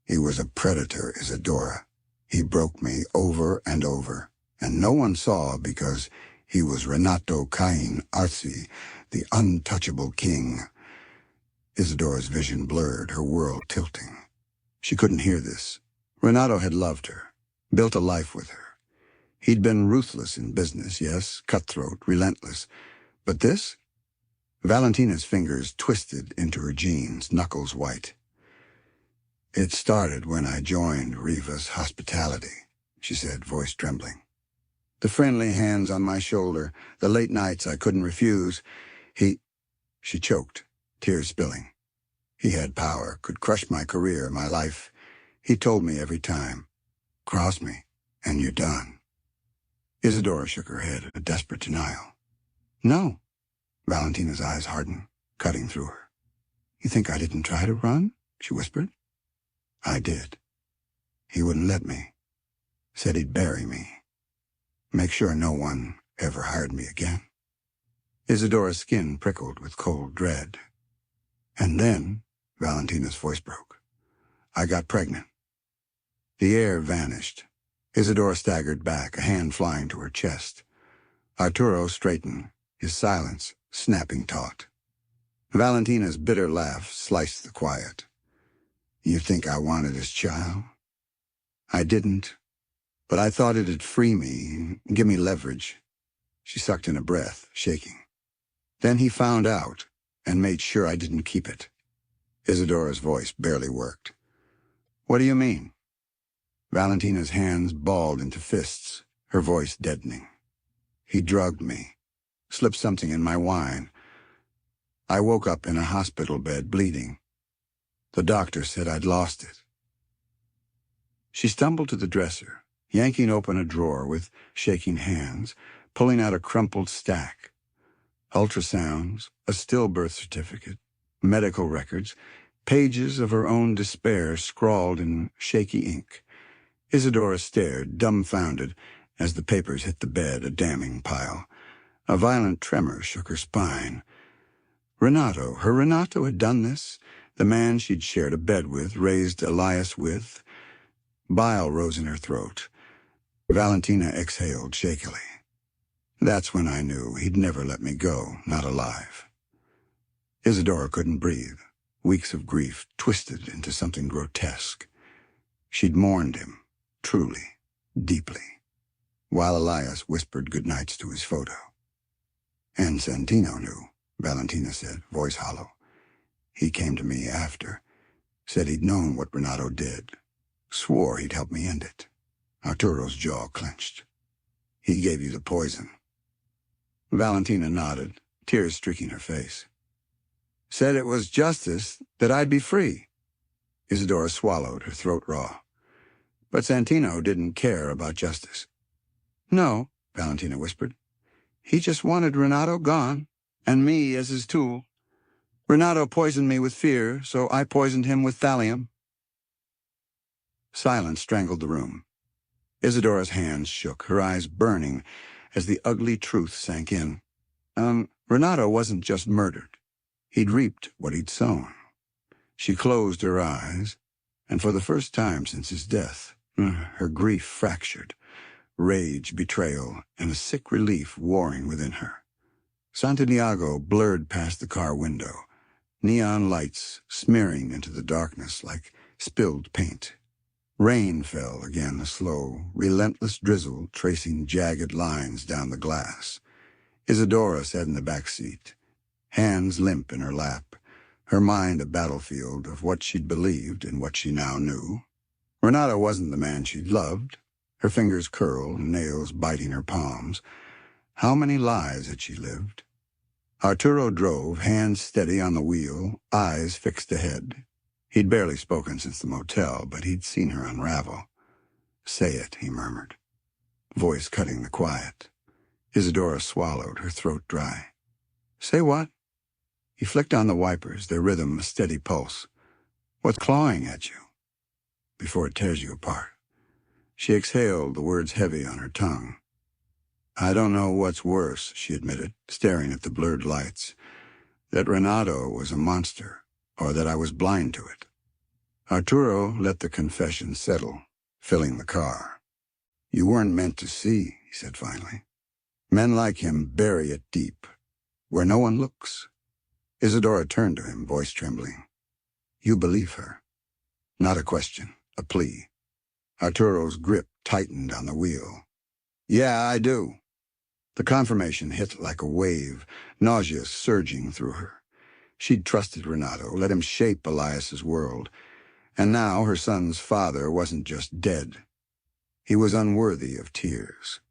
He was a predator, Isadora. He broke me over and over, and no one saw because he was Renato Cain Arce, the untouchable king. Isadora's vision blurred, her world tilting. She couldn't hear this. Renato had loved her, built a life with her. He'd been ruthless in business, yes, cutthroat, relentless. But this? Valentina's fingers twisted into her jeans, knuckles white. It started when I joined Riva's hospitality, she said, voice trembling. The friendly hands on my shoulder, the late nights I couldn't refuse. She choked, tears spilling. He had power, could crush my career, my life. He told me every time, cross me, and you're done. Isadora shook her head, a desperate denial. No. Valentina's eyes hardened, cutting through her. You think I didn't try to run? She whispered. I did. He wouldn't let me. Said he'd bury me. Make sure no one ever hired me again. Isadora's skin prickled with cold dread. And then, Valentina's voice broke. I got pregnant. The air vanished. Isadora staggered back, a hand flying to her chest. Arturo straightened, his silence snapping taut. Valentina's bitter laugh sliced the quiet. You think I wanted his child? I didn't, but I thought it'd free me, give me leverage. She sucked in a breath, shaking. Then he found out and made sure I didn't keep it. Isadora's voice barely worked. What do you mean? Valentina's hands balled into fists, her voice deadening. He drugged me, slipped something in my wine. I woke up in a hospital bed, bleeding. The doctor said I'd lost it. She stumbled to the dresser, yanking open a drawer with shaking hands, pulling out a crumpled stack. Ultrasounds, a stillbirth certificate, medical records, pages of her own despair scrawled in shaky ink. Isadora stared, dumbfounded, as the papers hit the bed, a damning pile. A violent tremor shook her spine. Renato, her Renato had done this, the man she'd shared a bed with, raised Elias with. Bile rose in her throat. Valentina exhaled shakily. That's when I knew he'd never let me go, not alive. Isadora couldn't breathe. Weeks of grief twisted into something grotesque. She'd mourned him, truly, deeply, while Elias whispered goodnights to his photo. And Santino knew, Valentina said, voice hollow. He came to me after, said he'd known what Renato did, swore he'd help me end it. Arturo's jaw clenched. He gave you the poison. Valentina nodded, tears streaking her face. Said it was justice, that I'd be free. Isadora swallowed, her throat raw. But Santino didn't care about justice. No, Valentina whispered. He just wanted Renato gone, and me as his tool. Renato poisoned me with fear, so I poisoned him with thallium. Silence strangled the room. Isadora's hands shook, her eyes burning as the ugly truth sank in. Renato wasn't just murdered. He'd reaped what he'd sown. She closed her eyes, and for the first time since his death, her grief fractured, rage, betrayal, and a sick relief warring within her. Santiago blurred past the car window, neon lights smearing into the darkness like spilled paint. Rain fell again, a slow, relentless drizzle tracing jagged lines down the glass. Isadora sat in the back seat, hands limp in her lap, her mind a battlefield of what she'd believed and what she now knew. Renato wasn't the man she'd loved. Her fingers curled, nails biting her palms. How many lies had she lived? Arturo drove, hands steady on the wheel, eyes fixed ahead. He'd barely spoken since the motel, but he'd seen her unravel. Say it, he murmured, voice cutting the quiet. Isadora swallowed, her throat dry. Say what? He flicked on the wipers, their rhythm a steady pulse. What's clawing at you? Before it tears you apart. She exhaled, the words heavy on her tongue. I don't know what's worse, she admitted, staring at the blurred lights. That Renato was a monster, or that I was blind to it. Arturo let the confession settle, filling the car. You weren't meant to see, he said finally. Men like him bury it deep, where no one looks. Isadora turned to him, voice trembling. You believe her. Not a question, a plea. Arturo's grip tightened on the wheel. Yeah, I do. The confirmation hit like a wave, nausea surging through her. She'd trusted Renato, let him shape Elias's world. And now her son's father wasn't just dead. He was unworthy of tears.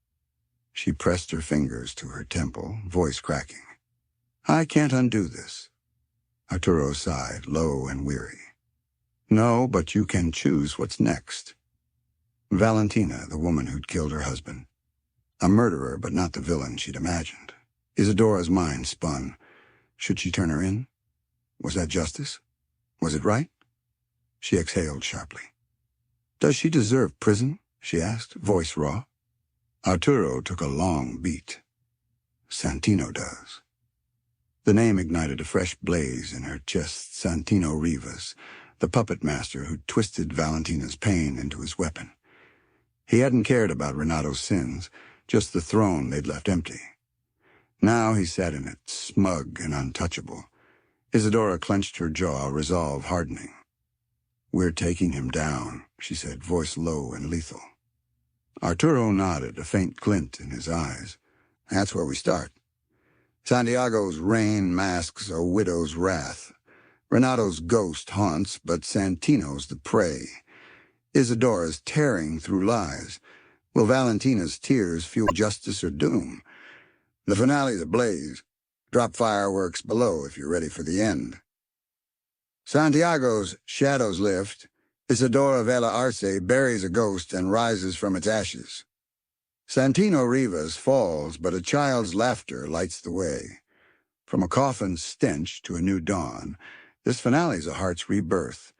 She pressed her fingers to her temple, voice cracking. I can't undo this. Arturo sighed, low and weary. No, but you can choose what's next. Valentina, the woman who'd killed her husband. A murderer, but not the villain she'd imagined. Isadora's mind spun. Should she turn her in? Was that justice? Was it right? She exhaled sharply. Does she deserve prison? She asked, voice raw. Arturo took a long beat. Santino does. The name ignited a fresh blaze in her chest. Santino Rivas, the puppet master who'd twisted Valentina's pain into his weapon. He hadn't cared about Renato's sins, just the throne they'd left empty. Now he sat in it, smug and untouchable. Isadora clenched her jaw, resolve hardening. We're taking him down, she said, voice low and lethal. Arturo nodded, a faint glint in his eyes. That's where we start. Santiago's reign masks a widow's wrath. Renato's ghost haunts, but Santino's the prey. Isadora's tearing through lies. Will Valentina's tears fuel justice or doom? The finale's ablaze. Drop fireworks below if you're ready for the end. Santiago's shadows lift. Isidora Vela Arce buries a ghost and rises from its ashes. Santino Rivas falls, but a child's laughter lights the way. From a coffin's stench to a new dawn, this finale's a heart's rebirth.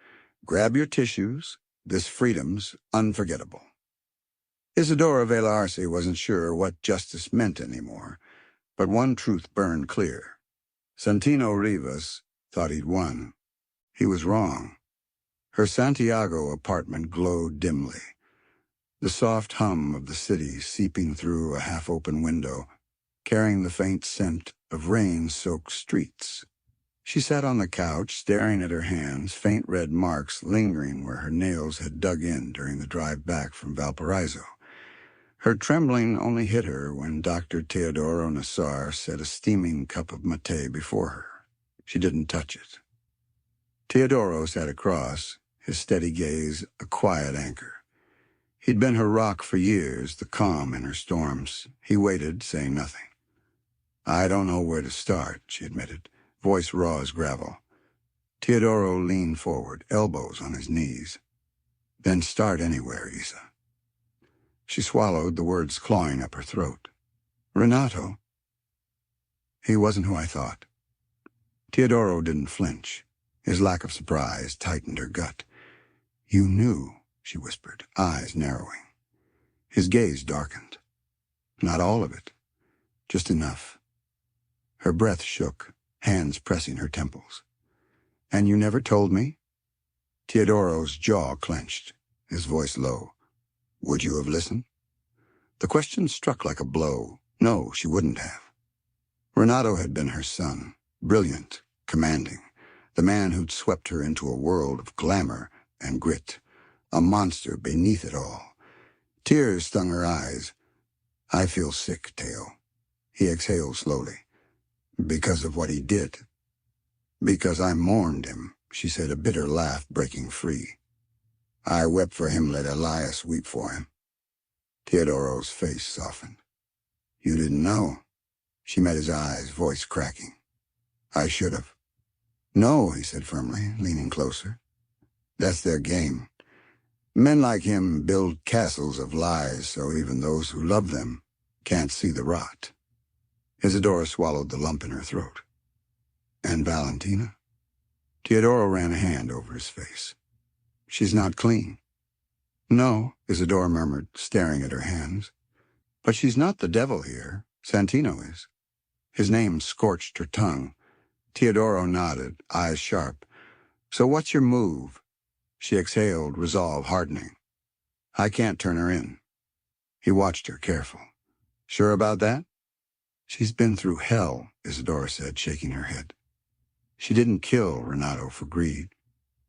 Grab your tissues. This freedom's unforgettable. Isidora Vela Arce wasn't sure what justice meant anymore, but one truth burned clear. Santino Rivas thought he'd won. He was wrong. Her Santiago apartment glowed dimly. The soft hum of the city seeping through a half-open window, carrying the faint scent of rain-soaked streets. She sat on the couch, staring at her hands, faint red marks lingering where her nails had dug in during the drive back from Valparaiso. Her trembling only hit her when Dr. Teodoro Nassar set a steaming cup of mate before her. She didn't touch it. Teodoro sat across, his steady gaze a quiet anchor. He'd been her rock for years, the calm in her storms. He waited, saying nothing. I don't know where to start, she admitted, voice raw as gravel. Teodoro leaned forward, elbows on his knees. Then start anywhere, Isa. She swallowed, the words clawing up her throat. Renato. He wasn't who I thought. Teodoro didn't flinch. His lack of surprise tightened her gut. You knew, she whispered, eyes narrowing. His gaze darkened. Not all of it, just enough. Her breath shook, hands pressing her temples. And you never told me? Teodoro's jaw clenched, his voice low. Would you have listened? The question struck like a blow. No, she wouldn't have. Renato had been her son, brilliant, commanding, the man who'd swept her into a world of glamour and grit, a monster beneath it all. Tears stung her eyes. I feel sick, Teo. He exhaled slowly. Because of what he did. Because I mourned him, she said, a bitter laugh breaking free. I wept for him, let Elias weep for him. Teodoro's face softened. You didn't know. She met his eyes, voice cracking. I should have. No, he said firmly, leaning closer. That's their game. Men like him build castles of lies so even those who love them can't see the rot. Isadora swallowed the lump in her throat. And Valentina? Teodoro ran a hand over his face. She's not clean. No, Isadora murmured, staring at her hands. But she's not the devil here. Santino is. His name scorched her tongue. Teodoro nodded, eyes sharp. So what's your move? She exhaled, resolve hardening. I can't turn her in. He watched her, careful. Sure about that? She's been through hell, Isadora said, shaking her head. She didn't kill Renato for greed.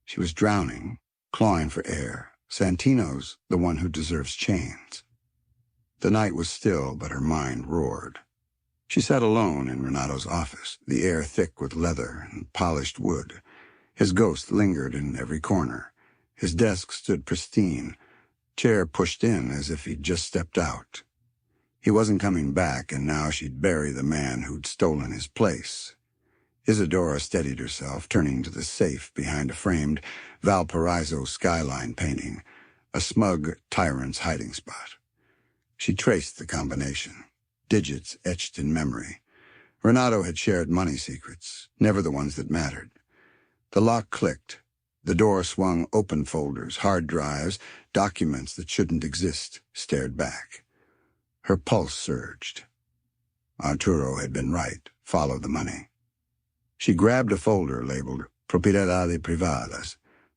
She was drowning, clawing for air, Santino's the one who deserves chains. The night was still, but her mind roared. She sat alone in Renato's office, the air thick with leather and polished wood. His ghost lingered in every corner. His desk stood pristine, chair pushed in as if he'd just stepped out. He wasn't coming back, and now she'd bury the man who'd stolen his place. Isadora steadied herself, turning to the safe behind a framed Valparaiso skyline painting, a smug tyrant's hiding spot. She traced the combination, digits etched in memory. Renato had shared money secrets, never the ones that mattered. The lock clicked. The door swung open folders, hard drives, documents that shouldn't exist, stared back. Her pulse surged. Arturo had been right. Follow the money. She grabbed a folder labeled Propiedades Privadas,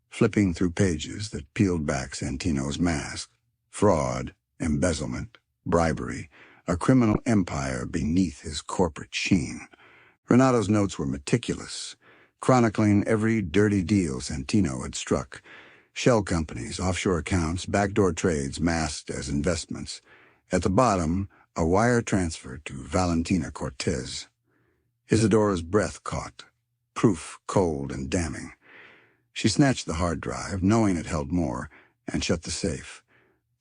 flipping through pages that peeled back Santino's mask. Fraud, embezzlement, bribery, a criminal empire beneath his corporate sheen. Renato's notes were meticulous, chronicling every dirty deal Santino had struck. Shell companies, offshore accounts, backdoor trades masked as investments. At the bottom, a wire transfer to Valentina Cortez. Isadora's breath caught, proof cold and damning. She snatched the hard drive, knowing it held more, and shut the safe,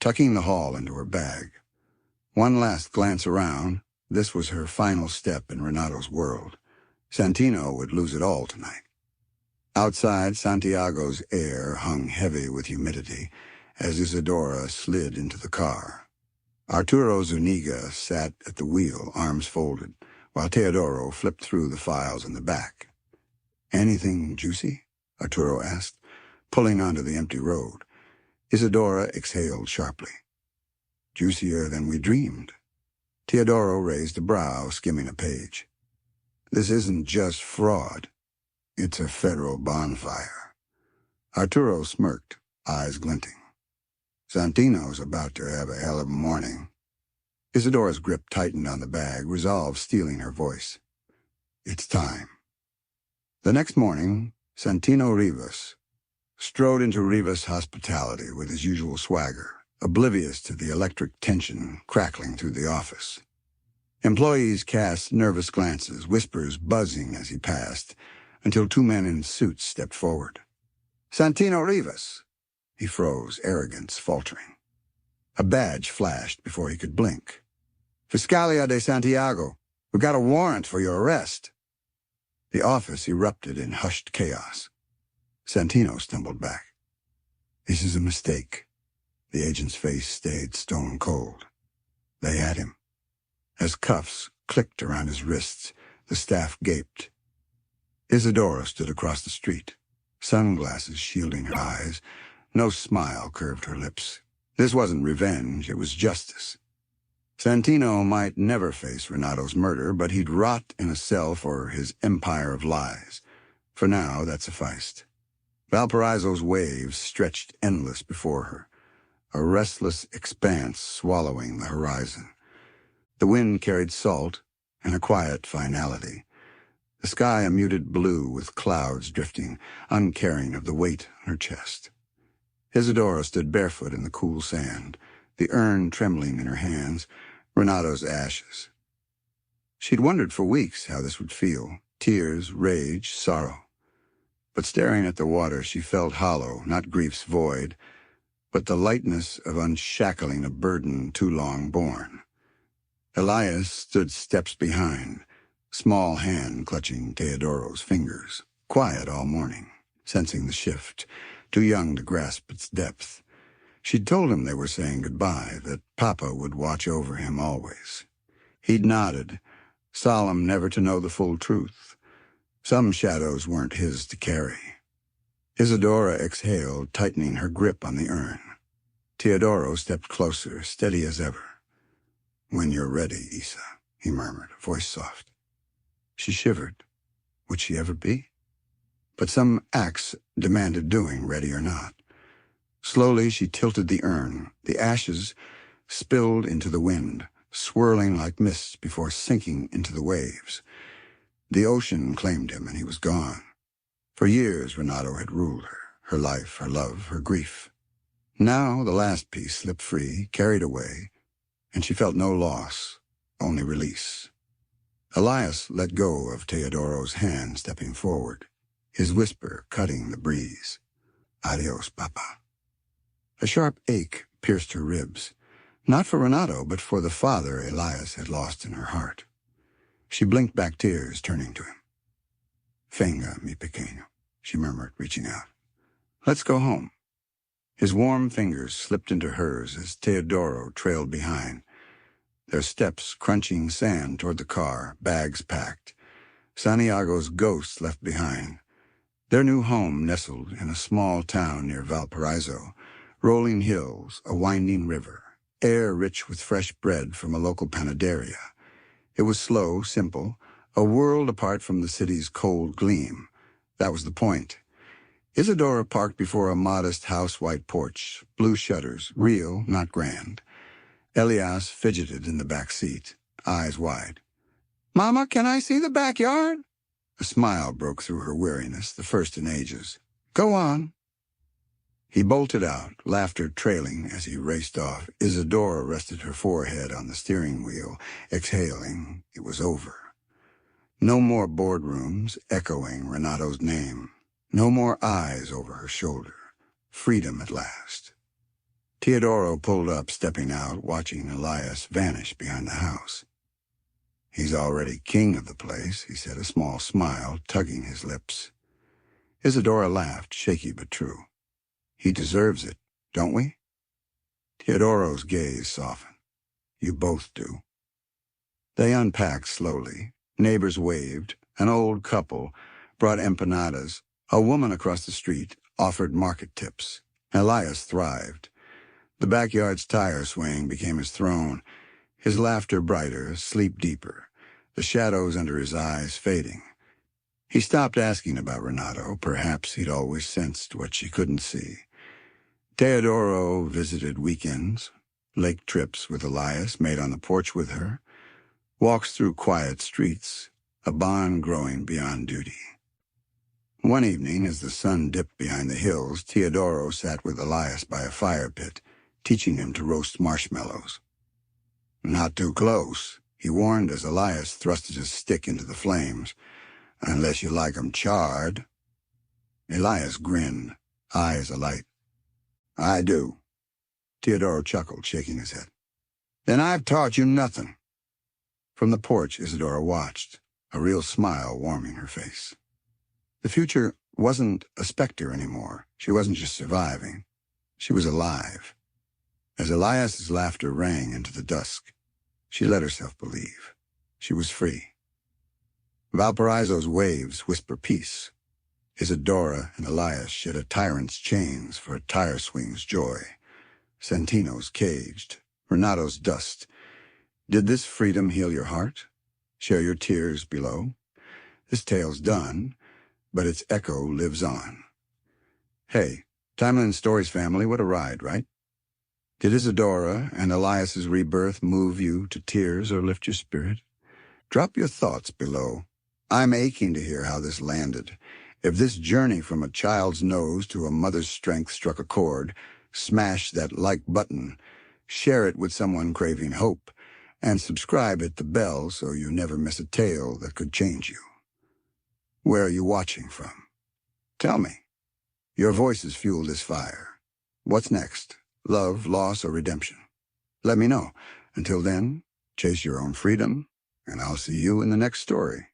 tucking the haul into her bag. One last glance around. This was her final step in Renato's world. Santino would lose it all tonight. Outside, Santiago's air hung heavy with humidity as Isadora slid into the car. Arturo Zuniga sat at the wheel, arms folded, while Teodoro flipped through the files in the back. "Anything juicy?" Arturo asked, pulling onto the empty road. Isadora exhaled sharply. "Juicier than we dreamed." Teodoro raised a brow, skimming a page. "This isn't just fraud. It's a federal bonfire." Arturo smirked, eyes glinting. "Santino's about to have a hell of a morning." Isadora's grip tightened on the bag, resolve stealing her voice. "It's time." The next morning, Santino Rivas strode into Rivas Hospitality with his usual swagger, oblivious to the electric tension crackling through the office. Employees cast nervous glances, whispers buzzing as he passed, until two men in suits stepped forward. "Santino Rivas." He froze, arrogance faltering. A badge flashed before he could blink. "Fiscalia de Santiago, we've got a warrant for your arrest." The office erupted in hushed chaos. Santino stumbled back. "This is a mistake." The agent's face stayed stone cold. They had him. As cuffs clicked around his wrists, the staff gaped. Isadora stood across the street, sunglasses shielding her eyes. No smile curved her lips. This wasn't revenge, it was justice. Santino might never face Renato's murder, but he'd rot in a cell for his empire of lies. For now, that sufficed. Valparaiso's waves stretched endless before her, a restless expanse swallowing the horizon. The wind carried salt and a quiet finality. The sky a muted blue with clouds drifting, uncaring of the weight on her chest. Isadora stood barefoot in the cool sand, the urn trembling in her hands, Renato's ashes. She'd wondered for weeks how this would feel, tears, rage, sorrow. But staring at the water, she felt hollow, not grief's void, but the lightness of unshackling a burden too long borne. Elias stood steps behind, small hand clutching Teodoro's fingers, quiet all morning, sensing the shift, too young to grasp its depth. She'd told him they were saying goodbye, that Papa would watch over him always. He'd nodded, solemn never to know the full truth. Some shadows weren't his to carry. Isadora exhaled, tightening her grip on the urn. Teodoro stepped closer, steady as ever. "When you're ready, Isa," he murmured, voice soft. She shivered. Would she ever be? But some acts demanded doing, ready or not. Slowly she tilted the urn. The ashes spilled into the wind, swirling like mist before sinking into the waves. The ocean claimed him, and he was gone. For years Renato had ruled her life, her love, her grief. Now the last piece slipped free, carried away, and she felt no loss, only release. Elias let go of Teodoro's hand, stepping forward, his whisper cutting the breeze. Adios, Papa. A sharp ache pierced her ribs, not for Renato, but for the father Elias had lost in her heart. She blinked back tears, turning to him. Venga, mi pequeño, she murmured, reaching out. Let's go home. His warm fingers slipped into hers as Teodoro trailed behind, their steps crunching sand toward the car, bags packed, Santiago's ghosts left behind. Their new home nestled in a small town near Valparaiso, rolling hills, a winding river, air rich with fresh bread from a local panaderia. It was slow, simple, a world apart from the city's cold gleam. That was the point. Isadora parked before a modest house-white porch, blue shutters, real, not grand. Elias fidgeted in the back seat, eyes wide. "Mama, can I see the backyard?" A smile broke through her weariness, the first in ages. "Go on." He bolted out, laughter trailing as he raced off. Isadora rested her forehead on the steering wheel, exhaling. It was over. No more boardrooms echoing Renato's name. No more eyes over her shoulder. Freedom at last. Teodoro pulled up, stepping out, watching Elias vanish behind the house. "He's already king of the place," he said, a small smile tugging his lips. Isadora laughed, shaky but true. "He deserves it, don't we?" Teodoro's gaze softened. "You both do." They unpacked slowly. Neighbors waved. An old couple brought empanadas. A woman across the street offered market tips. Elias thrived. The backyard's tire swing became his throne, his laughter brighter, sleep deeper, the shadows under his eyes fading. He stopped asking about Renato. Perhaps he'd always sensed what she couldn't see. Teodoro visited weekends, lake trips with Elias made on the porch with her, walks through quiet streets, a bond growing beyond duty. One evening, as the sun dipped behind the hills, Teodoro sat with Elias by a fire pit, teaching him to roast marshmallows. "Not too close," he warned as Elias thrusted his stick into the flames. "Unless you like 'em charred." Elias grinned, eyes alight. "I do." Teodoro chuckled, shaking his head. "Then I've taught you nothing." From the porch, Isadora watched, a real smile warming her face. The future wasn't a specter anymore. She wasn't just surviving. She was alive. As Elias's laughter rang into the dusk, she let herself believe. She was free. Valparaiso's waves whisper peace. Isadora and Elias shed a tyrant's chains for a tire swing's joy. Santino's caged. Renato's dust. Did this freedom heal your heart? Share your tears below? This tale's done, but its echo lives on. Hey, Timelenz Stories family, what a ride, right? Did Isadora and Elias's rebirth move you to tears or lift your spirit? Drop your thoughts below. I'm aching to hear how this landed. If this journey from a child's nose to a mother's strength struck a chord, smash that like button, share it with someone craving hope, and subscribe at the bell so you never miss a tale that could change you. Where are you watching from? Tell me. Your voices fuel this fire. What's next? Love, loss, or redemption? Let me know. Until then, chase your own freedom, and I'll see you in the next story.